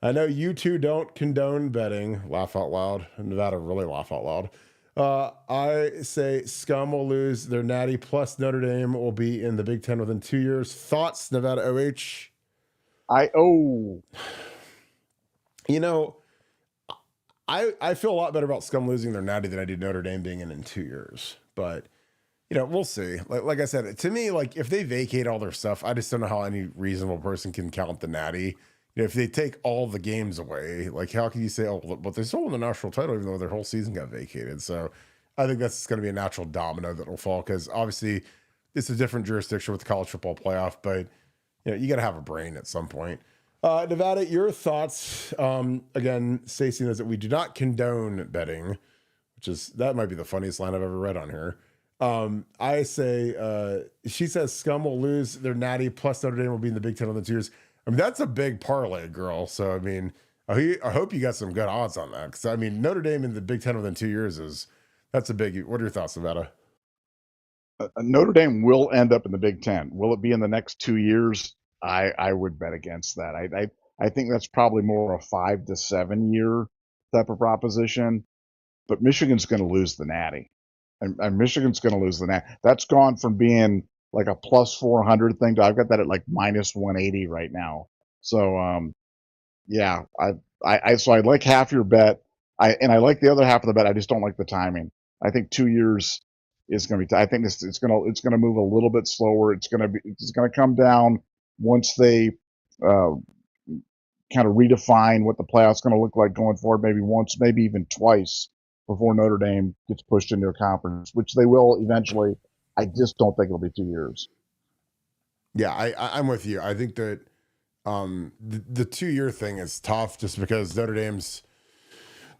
I know you two don't condone betting. Laugh out loud. Nevada really laugh out loud. I say Scum will lose their natty, plus Notre Dame will be in the Big Ten within 2 years. Thoughts, Nevada OH? I feel a lot better about Scum losing their natty than I do Notre Dame being in 2 years. But, we'll see. Like I said, to me, like, if they vacate all their stuff, I just don't know how any reasonable person can count the natty. If they take all the games away, like, how can you say, oh, but they still won the national title even though their whole season got vacated? So I think that's going to be a natural domino that will fall, because obviously it's a different jurisdiction with the college football playoff, but you got to have a brain at some point. Nevada, your thoughts? Again, Stacey knows that we do not condone betting, that might be the funniest line I've ever read on here. I say, she says Scum will lose their natty, plus Notre Dame will be in the Big Ten within 2 years. I mean, that's a big parlay, girl. So, I mean, I hope you got some good odds on that. Because, I mean, Notre Dame in the Big Ten within 2 years that's a big. What are your thoughts, Nevada? Notre Dame will end up in the Big Ten. Will it be in the next 2 years? I would bet against that. I think that's probably more a 5 to 7 year type of proposition. But Michigan's going to lose the natty. And Michigan's going to lose the natty. That's gone from being like a plus 400 thing to I've got that at like minus 180 right now. So, yeah, so I like half your bet. I like the other half of the bet. I just don't like the timing. I think 2 years is going to be. I think it's going to move a little bit slower. It's going to come down once they kind of redefine what the playoff's going to look like going forward. Maybe once, maybe even twice before Notre Dame gets pushed into a conference, which they will eventually. I just don't think it'll be 2 years. Yeah, I'm with you. I think that the 2 year thing is tough just because Notre Dame's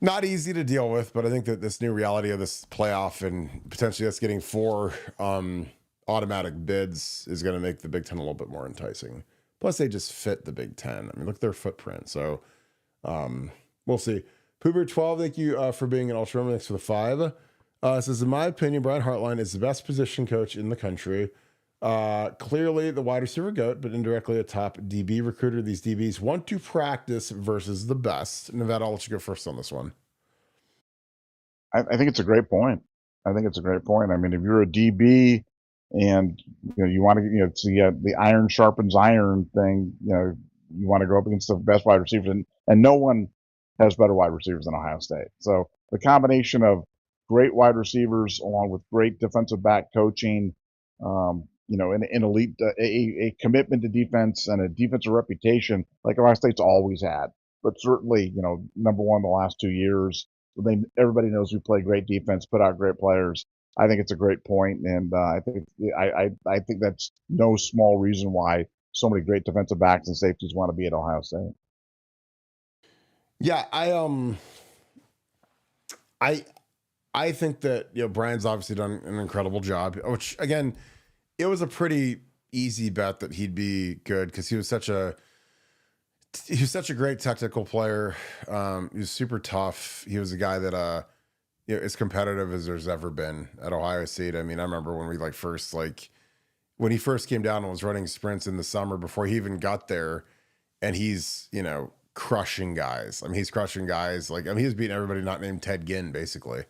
not easy to deal with, but I think that this new reality of this playoff and potentially us getting 4 automatic bids is going to make the Big Ten a little bit more enticing. Plus, they just fit the Big Ten. I mean, look at their footprint. So we'll see. Poober12, thank you for being an ultra. Thanks for the 5. Says, in my opinion, Brian Hartline is the best position coach in the country. Clearly the wide receiver GOAT, but indirectly a top DB recruiter. These DBs want to practice versus the best. Nevada, I'll let you go first on this one. I think it's a great point. I mean, if you're a DB and you want to, it's the iron sharpens iron thing. You want to go up against the best wide receivers, and no one has better wide receivers than Ohio State. So the combination of great wide receivers along with great defensive back coaching, an elite, a commitment to defense and a defensive reputation like Ohio State's always had. But certainly, number one the last 2 years. Everybody knows we play great defense, put out great players. I think it's a great point, and I think that's no small reason why so many great defensive backs and safeties want to be at Ohio State. Yeah, I think that Brian's obviously done an incredible job. Which again, it was a pretty easy bet that he'd be good because he was such a great technical player. He was super tough. He was a guy that as competitive as there's ever been at Ohio State. I mean, I remember when we when he first came down and was running sprints in the summer before he even got there, and he's crushing guys. I mean, he's crushing guys. He was beating everybody not named Ted Ginn basically.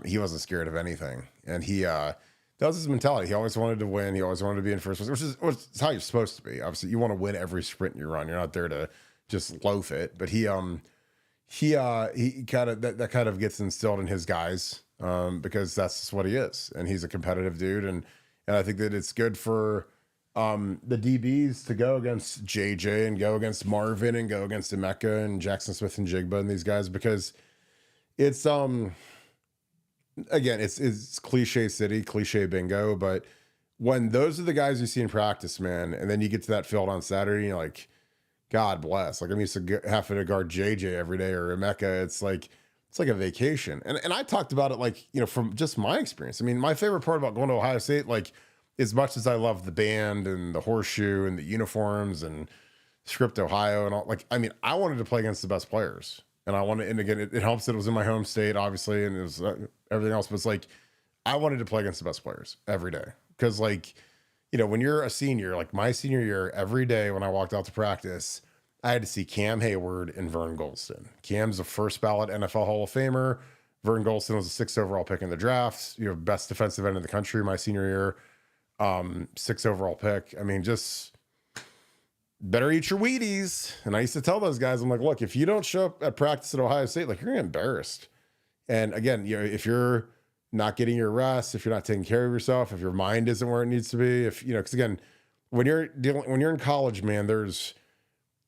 He wasn't scared of anything, and that was his mentality. He always wanted to win. He always wanted to be in first place, which is how you're supposed to be. Obviously, you want to win every sprint you run. You're not there to just loaf it. But he kind of that kind of gets instilled in his guys because that's just what he is, and he's a competitive dude. And I think that it's good for the DBs to go against JJ and go against Marvin and go against Emeka and Jackson Smith and Jigba and these guys because it's again, it's cliche city, cliche bingo, but when those are the guys you see in practice, man, and then you get to that field on Saturday, and you're like, God bless. I'm used to having to guard JJ every day or Emeka. It's like a vacation. And I talked about it from just my experience. I mean, my favorite part about going to Ohio State, as much as I love the band and the horseshoe and the uniforms and Script Ohio and all, I wanted to play against the best players. And again, it helps that it was in my home state, obviously, and it was everything else. But it's I wanted to play against the best players every day. Because, when you're a senior, my senior year, every day when I walked out to practice, I had to see Cam Hayward and Vern Golston. Cam's a first ballot NFL Hall of Famer. Vern Golston was a 6th overall pick in the draft. Best defensive end in the country my senior year. 6th overall pick. I mean, just better eat your Wheaties. And I used to tell those guys, I'm like, look, if you don't show up at practice at Ohio State, you're gonna get embarrassed. And again, if you're not getting your rest, if you're not taking care of yourself, if your mind isn't where it needs to be, because again, when you're in college, man, there's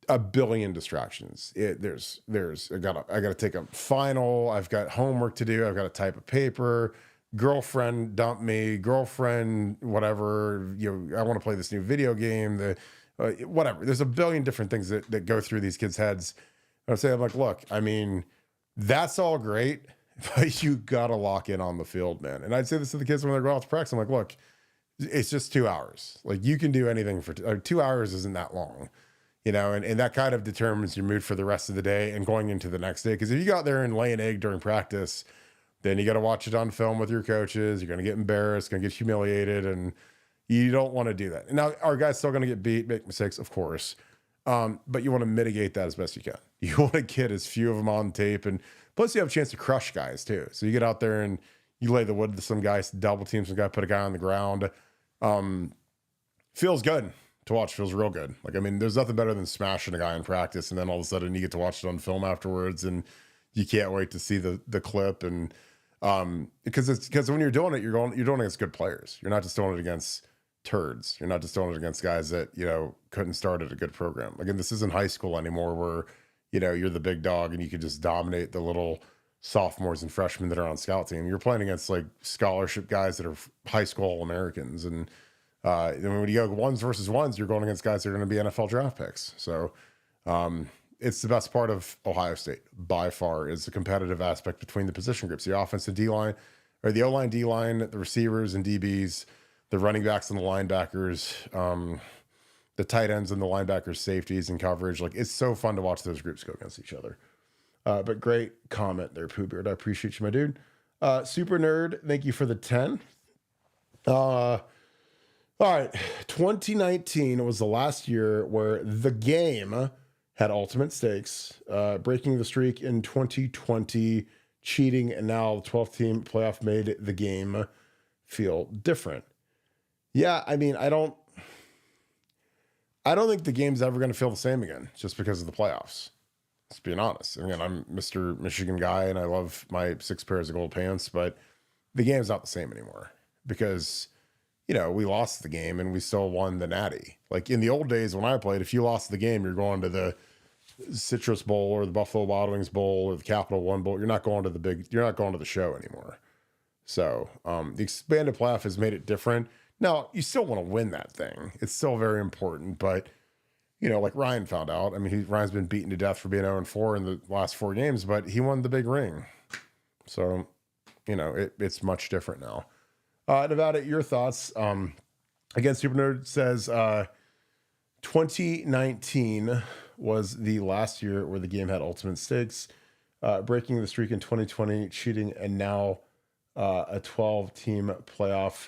a billion distractions. I gotta take a final. I've got homework to do. I've got to type a paper. Girlfriend dumped me. Girlfriend, whatever. I want to play this new video game. Whatever. There's a billion different things that go through these kids' heads. I'm like, look, I mean, that's all great, but you gotta lock in on the field, man. And I'd say this to the kids when they're going out to practice. I'm like, look, it's just 2 hours. You can do anything for 2 hours. Isn't that long, and that kind of determines your mood for the rest of the day and going into the next day. Because if you go out there and lay an egg during practice, then you got to watch it on film with your coaches. You're going to get embarrassed, going to get humiliated, and you don't want to do that. Now, our guys still going to get beat, make mistakes, of course. But you want to mitigate that as best you can. You want to get as few of them on tape. And plus you have a chance to crush guys too. So you get out there and you lay the wood to some guys, double team some guy, put a guy on the ground. Feels good to watch. Feels real good. There's nothing better than smashing a guy in practice. And then all of a sudden you get to watch it on film afterwards and you can't wait to see the clip. And because when you're doing it, you're doing it against good players. You're not just doing it against turds. You're not just doing it against guys that couldn't start at a good program. Again, this isn't high school anymore where you're the big dog and you could just dominate the little sophomores and freshmen that are on scout team. You're playing against scholarship guys that are high school All-Americans, and when you go ones versus ones, you're going against guys that are going to be NFL draft picks. So it's the best part of Ohio State by far is the competitive aspect between the position groups, the offensive D-line or the O-line, D-line, the receivers and DBs, the running backs and the linebackers, the tight ends and the linebackers, safeties and coverage. It's so fun to watch those groups go against each other. But great comment there, Pooh Beard. I appreciate you, my dude. Super Nerd, thank you for the 10. All right. 2019 was the last year where the game had ultimate stakes, breaking the streak in 2020, cheating, and now the 12th team playoff made the game feel different. Yeah, I don't think the game's ever going to feel the same again just because of the playoffs. Just being honest. Again, I'm Mr. Michigan guy and I love my 6 pairs of gold pants, but the game's not the same anymore because, we lost the game and we still won the Natty. Like in the old days when I played, if you lost the game, you're going to the Citrus Bowl or the Buffalo Wild Wings Bowl or the Capital One Bowl. You're not going to the show anymore. So the expanded playoff has made it different. Now, you still want to win that thing. It's still very important, but like Ryan found out. I mean, Ryan's been beaten to death for being 0-4 in the last 4 games, but he won the big ring. So, it's much different now. Nevada, your thoughts? Again, Super Nerd says 2019 was the last year where the game had ultimate stakes, breaking the streak in 2020, cheating, and now a 12-team playoff.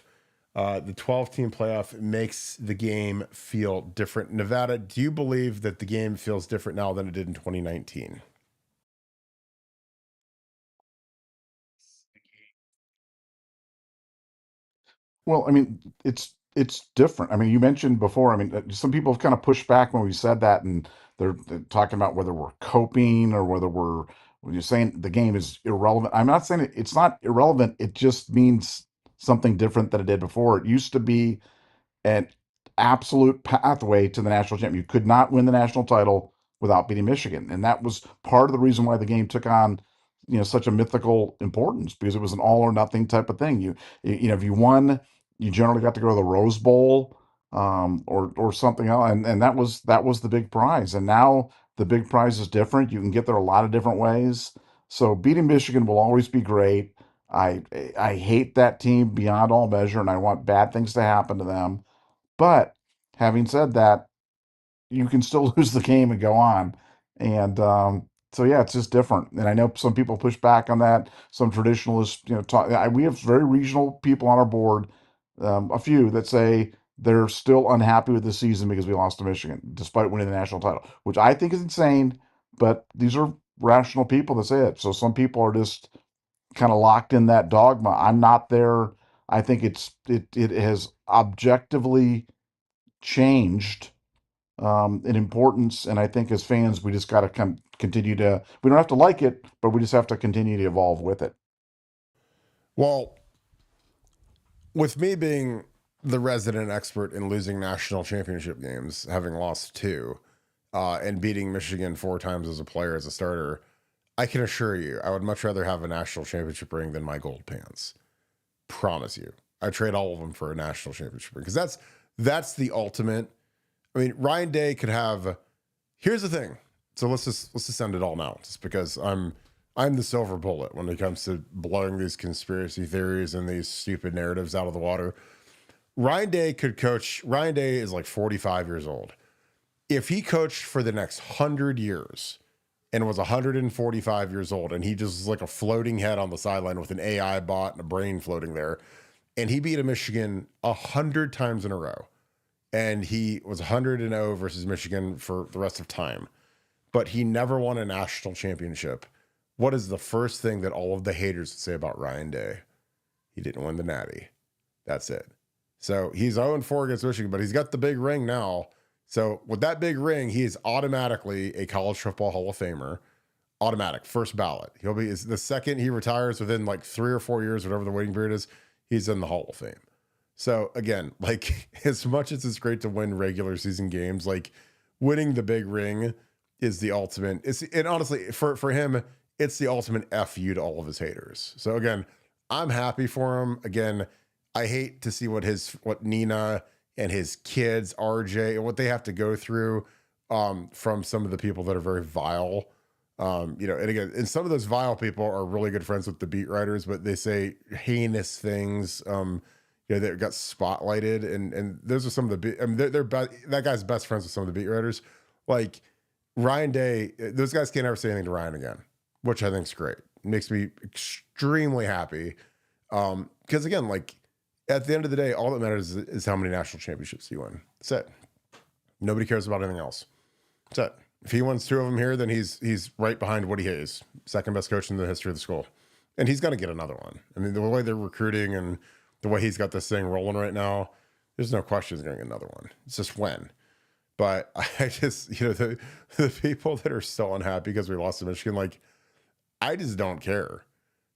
The 12-team playoff makes the game feel different. Nevada, do you believe that the game feels different now than it did in 2019? Well, I mean, it's different. I mean, you mentioned before. I mean, some people have kind of pushed back when we said that, and they're talking about whether we're coping or whether we're when you're saying the game is irrelevant. I'm not saying it's not irrelevant. It just means something different than it did before. It used to be an absolute pathway to the national champion. You could not win the national title without beating Michigan, and that was part of the reason why the game took on such a mythical importance because it was an all or nothing type of thing. If you won, you generally got to go to the Rose Bowl or something else, and that was the big prize. And now the big prize is different. You can get there a lot of different ways. So beating Michigan will always be great. I I hate that team beyond all measure, and I want bad things to happen to them. But having said that, you can still lose the game and go on. And so yeah, it's just different. And I know some people push back on that. Some traditionalists, we have very regional people on our board, a few that say they're still unhappy with the season because we lost to Michigan, despite winning the national title, which I think is insane. But these are rational people that say it. So some people are just kind of locked in that dogma. I'm not there. I think it has objectively changed in importance. And I think as fans, we just got to continue to, we don't have to like it, but we just have to continue to evolve with it. Well, with me being the resident expert in losing national championship games, having lost 2, and beating Michigan 4 times as a player, as a starter, I can assure you, I would much rather have a national championship ring than my gold pants. Promise you. I trade all of them for a national championship ring because that's the ultimate. I mean, Ryan Day could have. Here's the thing. So let's just end it all now, just because I'm the silver bullet when it comes to blowing these conspiracy theories and these stupid narratives out of the water. Ryan Day could coach. Ryan Day is like 45 years old. If he coached for the next 100 years and was 145 years old and he just was like a floating head on the sideline with an AI bot and a brain floating there, and he beat a Michigan 100 times in a row, and he was 100-0 versus Michigan for the rest of time, but he never won a national championship. What is the first thing that all of the haters would say about Ryan Day? He didn't win the Natty. That's it. So he's 0-4 against Michigan, but he's got the big ring now. So with that big ring, he is automatically a college football Hall of Famer. Automatic, first ballot. He'll be the second he retires within like 3 or 4 years, whatever the waiting period is, he's in the Hall of Fame. So again, like as much as it's great to win regular season games, like winning the big ring is the ultimate. And honestly, for him, it's the ultimate FU to all of his haters. So again, I'm happy for him. Again, I hate to see what Nina and his kids, RJ, and what they have to go through from some of the people that are very vile. And again, and some of those vile people are really good friends with the beat writers, but they say heinous things. That got spotlighted, and those are some of the. I mean, that guy's best friends with some of the beat writers. Like Ryan Day, those guys can't ever say anything to Ryan again, which I think is great. It makes me extremely happy. Because again, like at the end of the day, all that matters is how many national championships you win. That's it. Nobody cares about anything else. That's it. If he wins 2 of them here, then he's right behind Woody Hayes, second best coach in the history of the school, and he's going to get another one. I mean, the way they're recruiting and the way he's got this thing rolling right now, there's no question he's going to get another one. It's just when. But I just, the people that are so unhappy because we lost to Michigan, like, I just don't care.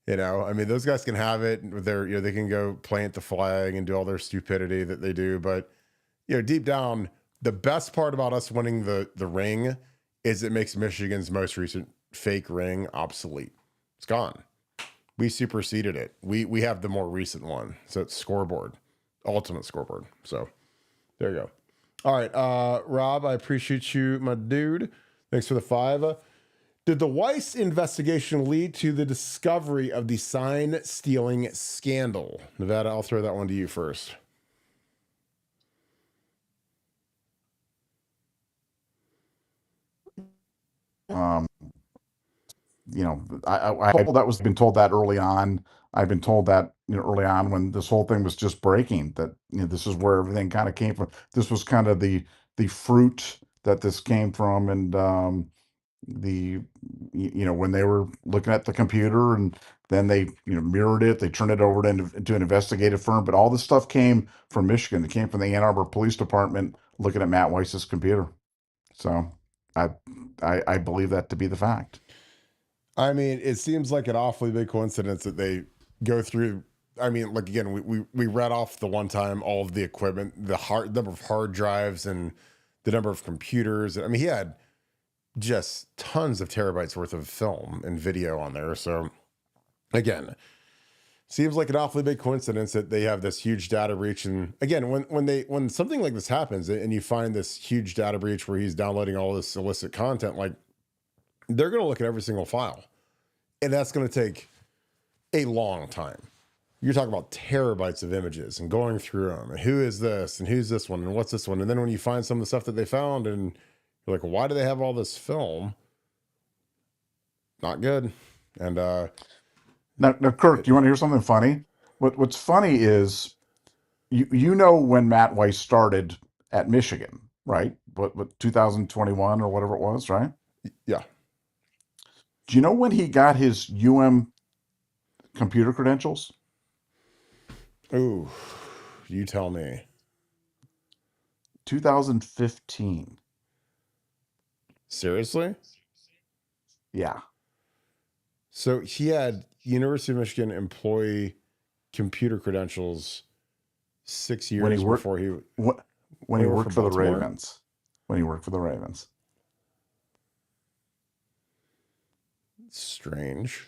I mean, those guys can have it with their, they can go plant the flag and do all their stupidity that they do. But, deep down, the best part about us winning the ring is it makes Michigan's most recent fake ring obsolete. It's gone. We superseded it. We have the more recent one. So it's scoreboard, ultimate scoreboard. So there you go. All right. Rob, I appreciate you, my dude. Thanks for the 5. Did the Weiss investigation lead to the discovery of the sign stealing scandal? Nevada, I'll throw that one to you first. I told that was been told that early on. I've been told that early on when this whole thing was just breaking, that this is where everything kind of came from. This was kind of the fruit that this came from, and when they were looking at the computer, and then they mirrored it, they turned it over into an investigative firm. But all this stuff came from Michigan. It came from the Ann Arbor Police Department looking at Matt Weiss's computer. So I believe that to be the fact. I mean, it seems like an awfully big coincidence that they go through. I mean, like, again, we read off the one time all of the equipment, the number of hard drives and the number of computers. I mean, he had just tons of terabytes worth of film and video on there. So again, seems like an awfully big coincidence that they have this huge data breach. And again, when something like this happens and you find this huge data breach where he's downloading all this illicit content, like, they're going to look at every single file, and that's going to take a long time. You're talking about terabytes of images and going through them, and who is this and who's this one and what's this one. And then when you find some of the stuff that they found and you're like, why do they have all this film? Not good. And now, Kirk, do you want to hear something funny? What's funny is, when Matt Weiss started at Michigan, right? What 2021 or whatever it was, right? Yeah. Do you know when he got his computer credentials? Ooh, you tell me. 2015. Seriously? Yeah. So he had University of Michigan employee computer credentials 6 years before he worked for the Ravens. When he worked for the Ravens. Strange.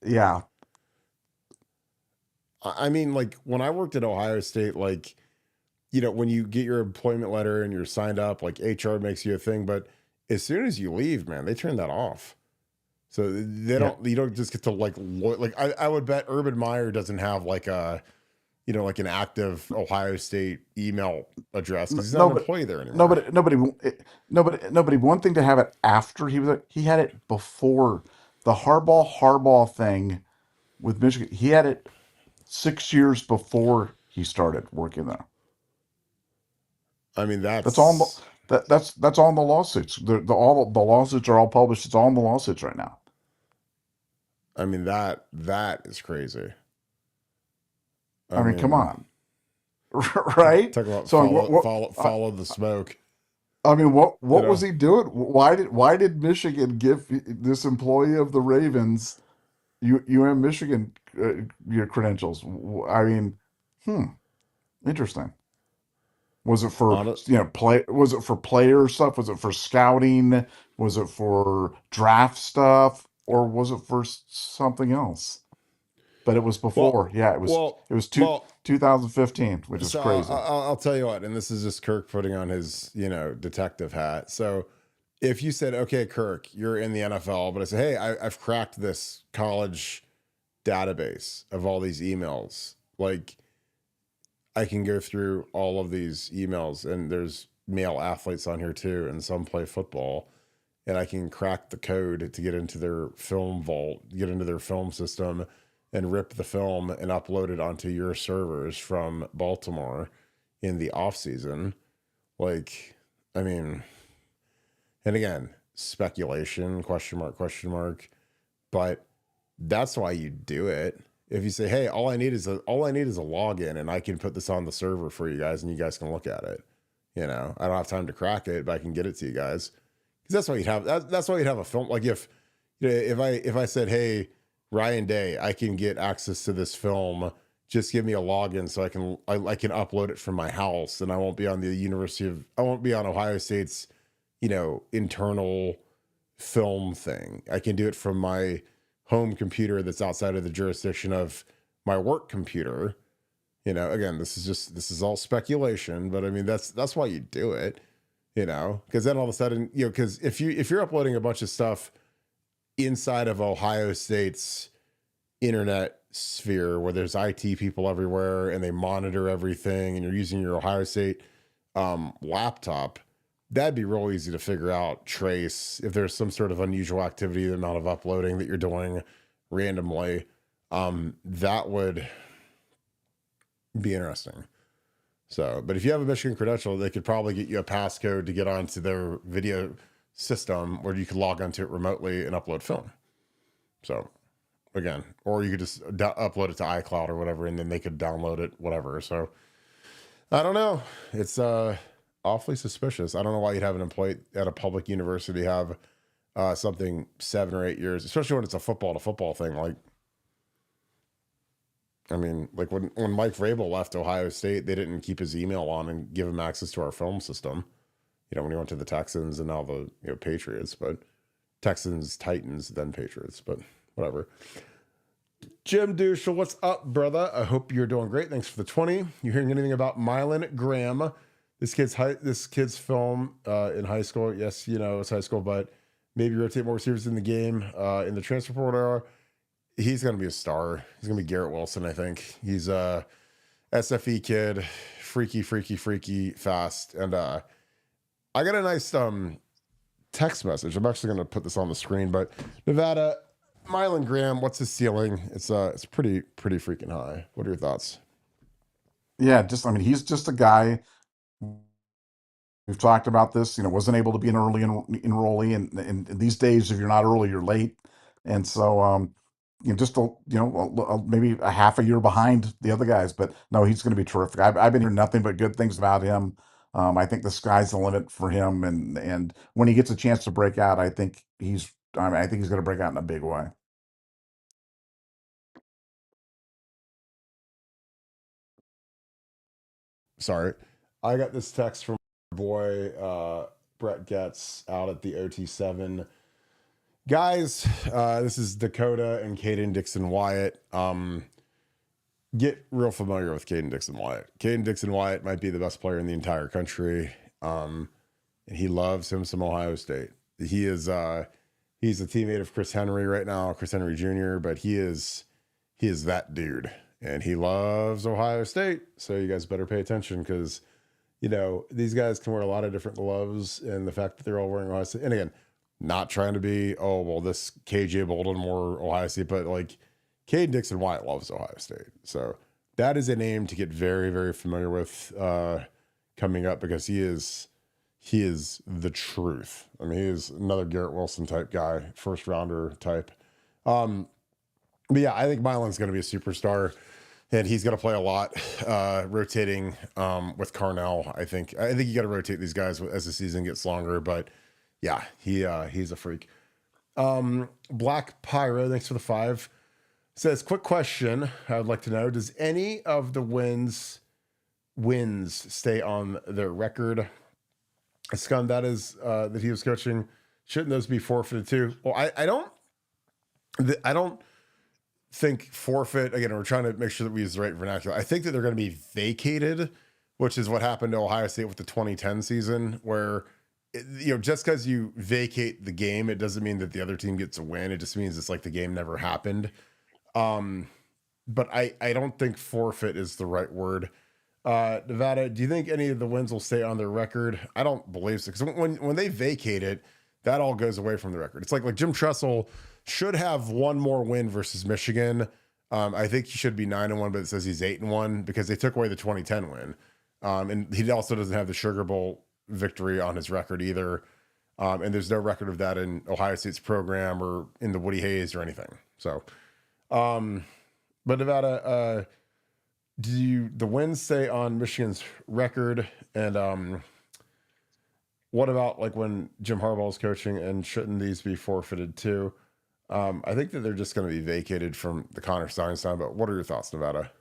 Yeah. I mean, like, when I worked at Ohio State, like, when you get your employment letter and you're signed up, like, HR makes you a thing, but as soon as you leave, man, they turn that off. So you don't just get to like I would bet Urban Meyer doesn't have like a, like an active Ohio State email address because he's not an employee there anymore. Nobody. One thing to have it after he had it before the Harbaugh thing with Michigan. He had it 6 years before he started working there. I mean, that's all. That's all in the lawsuits. All the lawsuits are all published. It's all in the lawsuits right now. I mean, that is crazy. I mean, come on, right? Talk about follow the smoke. I mean, what was he doing? Why did Michigan give this employee of the Ravens Michigan your credentials? I mean, interesting. Was it for play? Was it for player stuff? Was it for scouting? Was it for draft stuff? Or was it for something else? But it was before. It was 2015, which is crazy. I'll tell you what, and this is just Kirk putting on his detective hat. So if you said, okay, Kirk, you're in the NFL, but I said, hey, I've cracked this college database of all these emails. Like, I can go through all of these emails, and there's male athletes on here too, and some play football. And I can crack the code to get into their film vault, get into their film system, and rip the film and upload it onto your servers from Baltimore in the off season. Like, I mean, and again, speculation, question mark. But that's why you do it. If you say, hey, all I need is a login, and I can put this on the server for you guys, and you guys can look at it. I don't have time to crack it, but I can get it to you guys. Because that's why you'd have that's why you'd have a film. Like if if I said, hey, Ryan Day, I can get access to this film. Just give me a login so I can upload it from my house, and I won't be on I won't be on Ohio State's, internal film thing. I can do it from my home computer that's outside of the jurisdiction of my work computer. Again, this is all speculation, but I mean that's why you do it, because then all of a sudden, because if you're uploading a bunch of stuff inside of Ohio State's internet sphere where there's IT people everywhere and they monitor everything, and you're using your Ohio State laptop, that'd be real easy to figure out, trace if there's some sort of unusual activity, the amount of uploading that you're doing randomly. That would be interesting. So, but if you have a Michigan credential, they could probably get you a passcode to get onto their video system where you could log onto it remotely and upload film. So again, or you could just upload it to iCloud or whatever, and then they could download it, whatever. So I don't know. It's awfully suspicious. I don't know why you'd have an employee at a public university have something 7 or 8 years, especially when it's a football to football thing. Like, I mean, like when Mike Vrabel left Ohio State, they didn't keep his email on and give him access to our film system. When he went to the Texans and now the Patriots, but Texans, Titans, then Patriots, but whatever. Jim Dushel, what's up, brother? I hope you're doing great. Thanks for the 20. You hearing anything about Mylan Graham? This kid's film in high school. Yes, it's high school, but maybe rotate more receivers in the game in the transfer portal era. He's going to be a star. He's going to be Garrett Wilson, I think. He's a SFE kid, freaky, fast. And I got a nice text message. I'm actually going to put this on the screen, but Nevada, Mylan Graham, what's his ceiling? It's pretty freaking high. What are your thoughts? Yeah, he's just a guy. We've talked about this, wasn't able to be an early enrollee, and these days, if you're not early, you're late. And so, maybe a half a year behind the other guys, but no, he's going to be terrific. I've been hearing nothing but good things about him. I think the sky's the limit for him, and when he gets a chance to break out, I think he's going to break out in a big way. Sorry, I got this text from my boy Brett Getz out at the OT7. Guys, this is Dakota and Caden Dixon Wyatt. Get real familiar with Caden Dixon Wyatt. Caden Dixon Wyatt might be the best player in the entire country. And he loves him some Ohio State. He is he's a teammate of Chris Henry right now, Chris Henry Jr., but he is that dude. And he loves Ohio State. So you guys better pay attention, because these guys can wear a lot of different gloves, and the fact that they're all wearing Ohio State. And again, not trying to be, this KJ Bolden more Ohio State, but like Caden Dixon Wyatt loves Ohio State. So that is a name to get very, very familiar with coming up, because he is the truth. I mean, he is another Garrett Wilson type guy, first rounder type. But yeah, I think Mylan's going to be a superstar, and he's going to play a lot, rotating with Carnell. I think you got to rotate these guys as the season gets longer, but yeah, he's a freak. Black Pyro, thanks for the 5. Says, quick question. I would like to know, does any of the wins stay on their record? Scum, that is that he was coaching. Shouldn't those be forfeited too? Well, I don't think forfeit. Again, we're trying to make sure that we use the right vernacular. I think that they're going to be vacated, which is what happened to Ohio State with the 2010 season, where just because you vacate the game, it doesn't mean that the other team gets a win. It just means it's like the game never happened. But I don't think forfeit is the right word. Nevada, do you think any of the wins will stay on their record? I don't believe so, because when they vacate it, that all goes away from the record. It's like Jim Tressel should have one more win versus Michigan. I think he should be 9-1, but it says he's 8-1 because they took away the 2010 win. And he also doesn't have the Sugar Bowl victory on his record either. And there's no record of that in Ohio State's program or in the Woody Hayes or anything. So, but Nevada, do the wins stay on Michigan's record? And what about like when Jim Harbaugh is coaching, and shouldn't these be forfeited too? I think that they're just going to be vacated from the Connor Steinstein. But what are your thoughts, Nevada?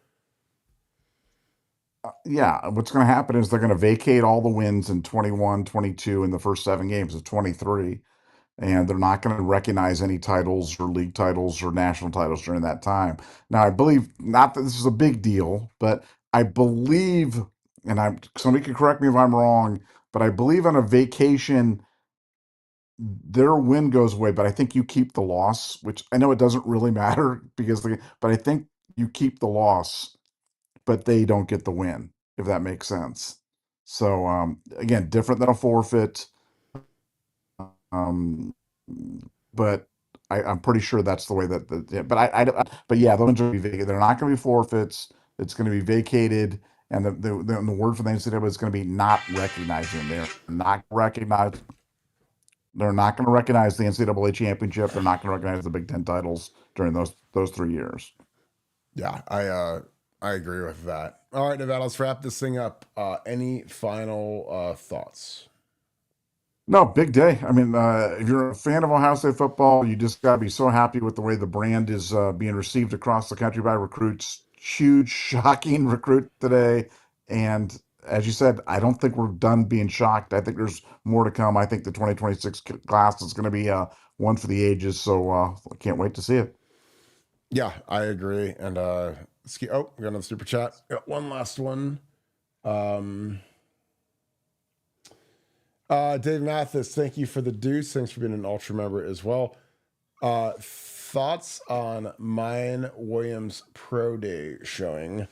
Yeah, what's going to happen is they're going to vacate all the wins in 21, 22 in the first 7 games of 23, and they're not going to recognize any titles or league titles or national titles during that time. Now, I believe, not that this is a big deal, but I believe, and somebody can correct me if I'm wrong, but I believe on a vacation their win goes away, but I think you keep the loss, which I know it doesn't really matter but I think you keep the loss, but they don't get the win, if that makes sense. So again, different than a forfeit. Um, but I'm pretty sure that's the way yeah, but but yeah, those are vacated. They're not going to be forfeits. It's going to be vacated, and the word for the NCAA is going to be not recognizing. They're not going to recognize the NCAA championship. They're not going to recognize the Big Ten titles during those 3 years. Yeah, I agree with that. All right, Nevada, let's wrap this thing up. Any final thoughts? No, big day. I mean, if you're a fan of Ohio State football, you just got to be so happy with the way the brand is being received across the country by recruits. Huge, shocking recruit today. And as you said, I don't think we're done being shocked. I think there's more to come. I think the 2026 class is going to be one for the ages. So I can't wait to see it. Yeah, I agree. And we got another super chat. Got one last one. Dave Mathis, thank you for the deuce. Thanks for being an ultra member as well. Thoughts on Mayan Williams Pro Day showing?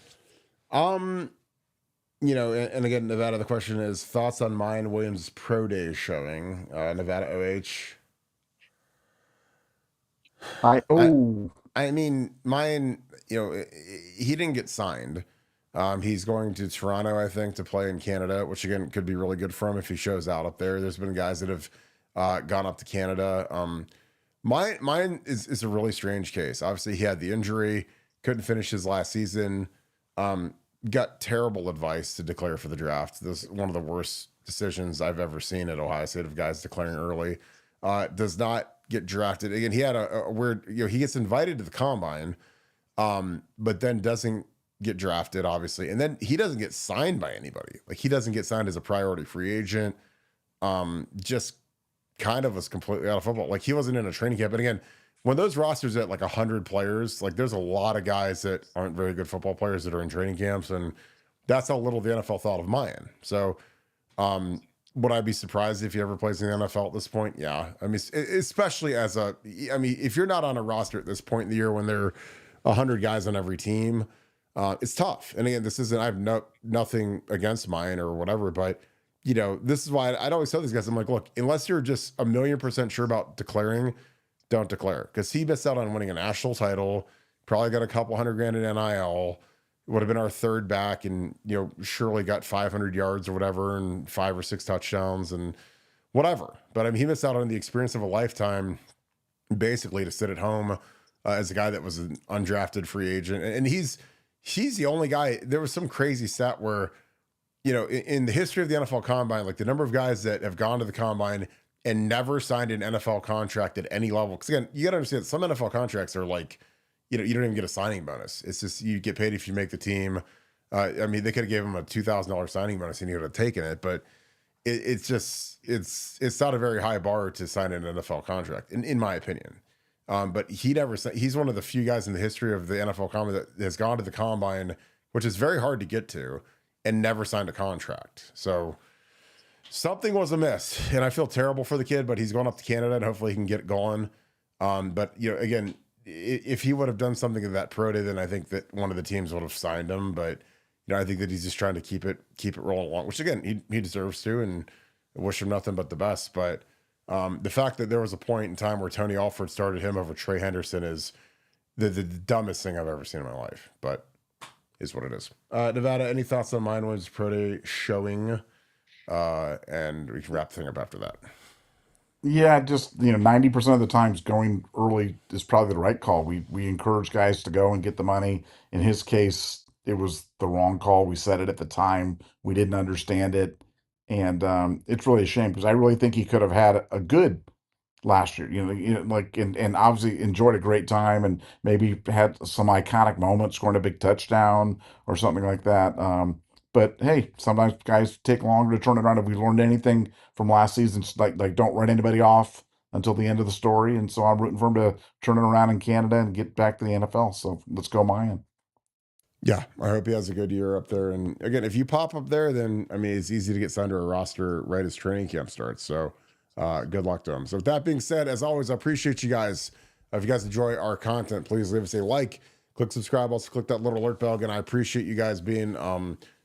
And again, Nevada, the question is thoughts on Mayan Williams Pro Day showing. Nevada OH. I Oh, I mean, Mayan, he didn't get signed. He's going to Toronto, I think, to play in Canada, which again could be really good for him if he shows out up there. There's been guys that have gone up to Canada. Mine is a really strange case. Obviously, he had the injury, couldn't finish his last season. Got terrible advice to declare for the draft. This is one of the worst decisions I've ever seen at Ohio State of guys declaring early. Does not get drafted again. He had a weird. He gets invited to the combine, but then doesn't get drafted, obviously, and then he doesn't get signed by anybody. Like he doesn't get signed as a priority free agent. Just kind of was completely out of football. Like he wasn't in a training camp. And again, when those rosters at like 100 players, like there's a lot of guys that aren't very good football players that are in training camps, and that's how little the NFL thought of Mayan. So, would I be surprised if he ever plays in the NFL at this point? Yeah, I mean, especially if you're not on a roster at this point in the year when there are 100 guys on every team, it's tough. And again, I have nothing against Mayan or whatever, but this is why I'd always tell these guys, I'm like, look, unless you're just 1,000,000% sure about declaring, don't declare, because he missed out on winning a national title, probably got a couple $100,000 in NIL, would have been our third back, and surely got 500 yards or whatever and 5 or 6 touchdowns and whatever. But I mean, he missed out on the experience of a lifetime, basically, to sit at home as a guy that was an undrafted free agent, and he's the only guy. There was some crazy stat where in the history of the NFL Combine, like the number of guys that have gone to the Combine and never signed an NFL contract at any level. Because again, you got to understand, some NFL contracts are like, you don't even get a signing bonus. It's just you get paid if you make the team. I mean, they could have gave him a $2,000 signing bonus and he would have taken it, but it's not a very high bar to sign an NFL contract, in my opinion. But he's one of the few guys in the history of the NFL Combine that has gone to the Combine, which is very hard to get to, and never signed a contract. So something was amiss, and I feel terrible for the kid, but he's going up to Canada and hopefully he can get going. But again, if he would have done something in that pro day, then I think that one of the teams would have signed him. But I think that he's just trying to keep it rolling along, which again he deserves to, and I wish him nothing but the best. But the fact that there was a point in time where Tony Alford started him over Trey Henderson is the dumbest thing I've ever seen in my life. But is what it is. Nevada, any thoughts on Mayan Williams Pro Day showing? And we can wrap the thing up after that. Yeah, just 90% of the times going early is probably the right call. We encourage guys to go and get the money. In his case, it was the wrong call. We said it at the time. We didn't understand it, And it's really a shame because I really think he could have had a good last year, like, and obviously enjoyed a great time and maybe had some iconic moments, scoring a big touchdown or something like that. But hey, sometimes guys take longer to turn it around. If we learned anything from last season, it's like don't write anybody off until the end of the story. And so I'm rooting for him to turn it around in Canada and get back to the NFL. So let's go Mayan. Yeah, I hope he has a good year up there. And again, if you pop up there, then I mean, it's easy to get signed to a roster right as training camp starts. So good luck to him. So with that being said, as always, I appreciate you guys. If you guys enjoy our content, please leave us a like, click subscribe, also click that little alert bell. Again, I appreciate you guys being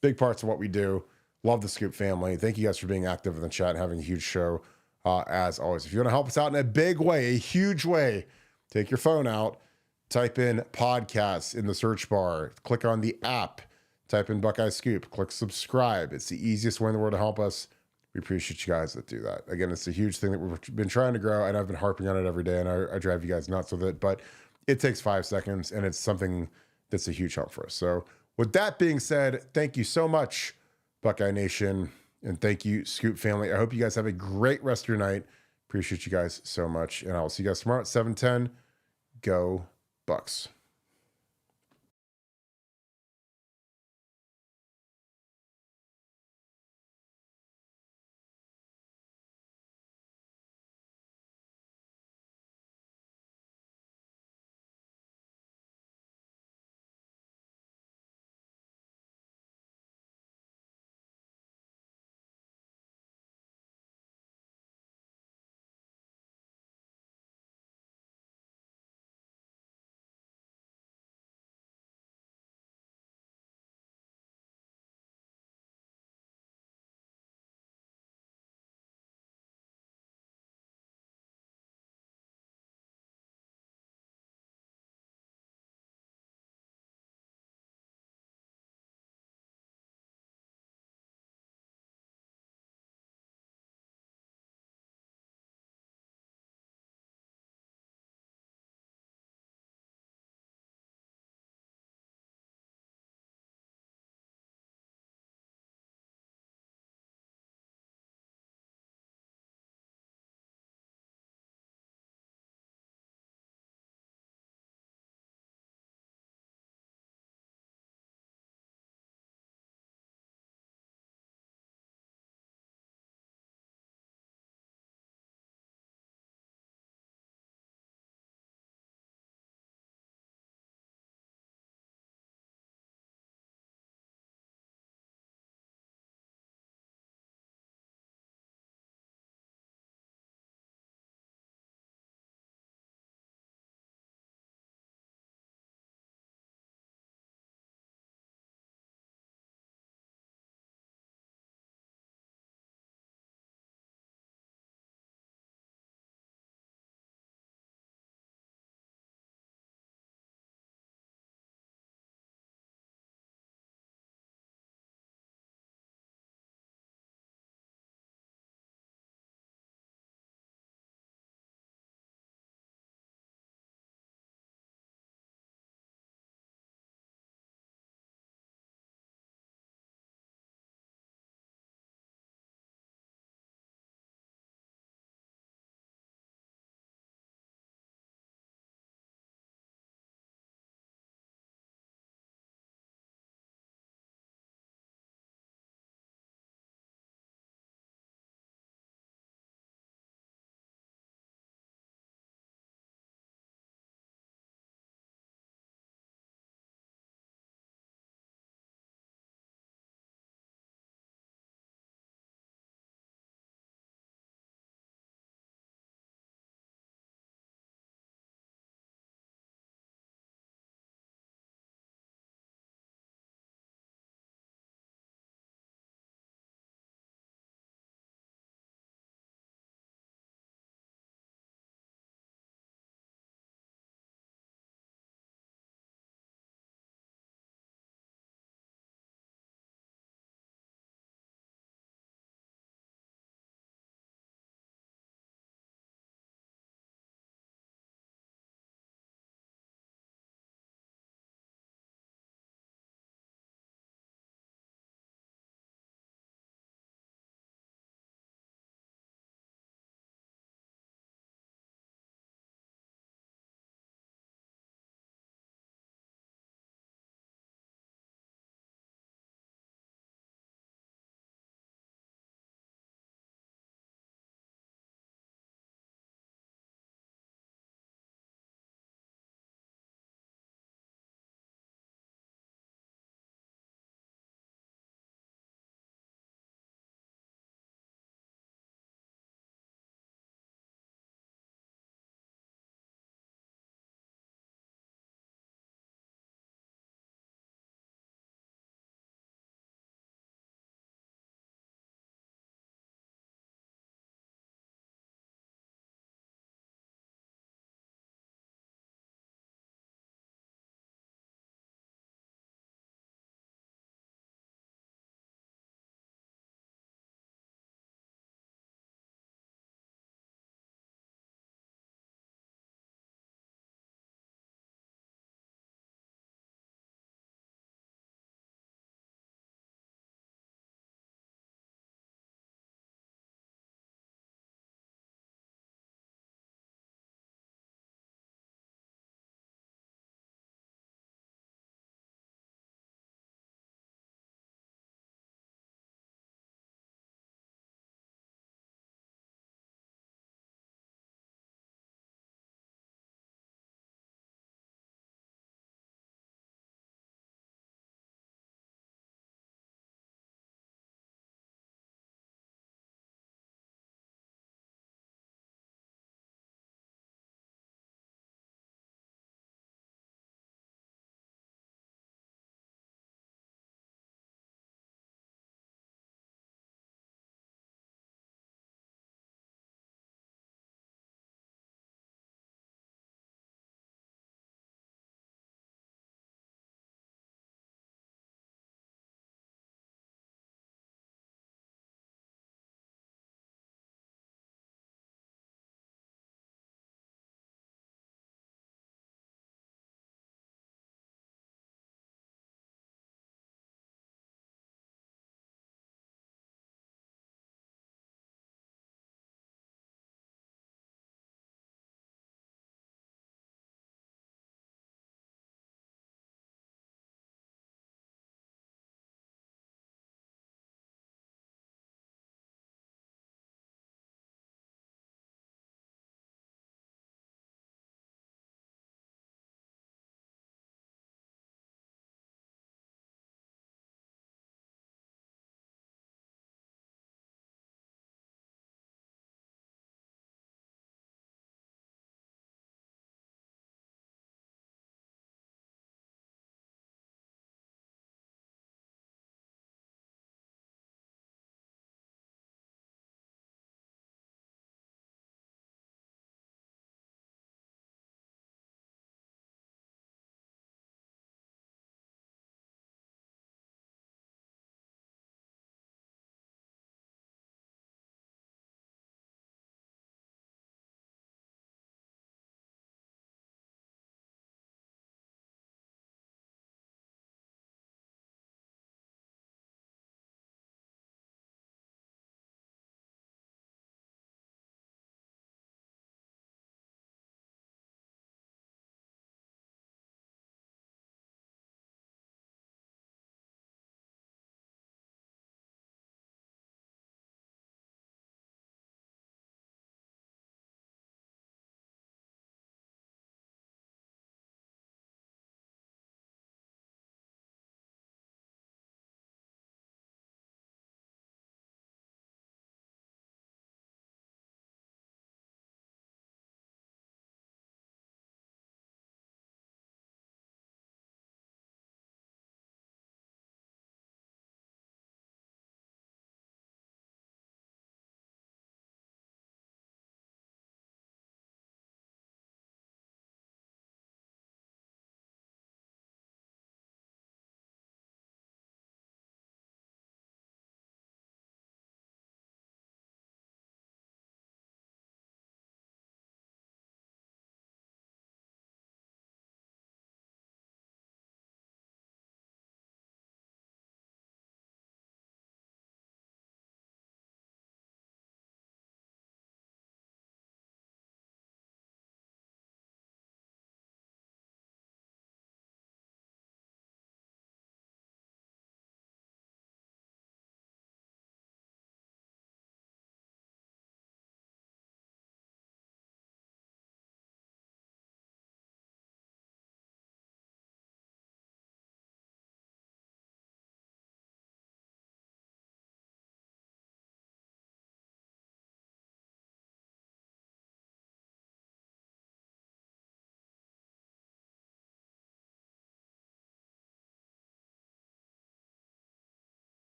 big parts of what we do. Love the Scoop family. Thank you guys for being active in the chat and having a huge show. As always, if you want to help us out in a big way, a huge way, take your phone out. Type in podcasts in the search bar, click on the app, type in Buckeye Scoop, click subscribe. It's the easiest way in the world to help us. We appreciate you guys that do that. Again, it's a huge thing that we've been trying to grow, and I've been harping on it every day, and I drive you guys nuts with it, but it takes 5 seconds, and it's something that's a huge help for us. So with that being said, thank you so much, Buckeye Nation, and thank you, Scoop family. I hope you guys have a great rest of your night. Appreciate you guys so much, and I will see you guys tomorrow at 7:10. Go Bucks.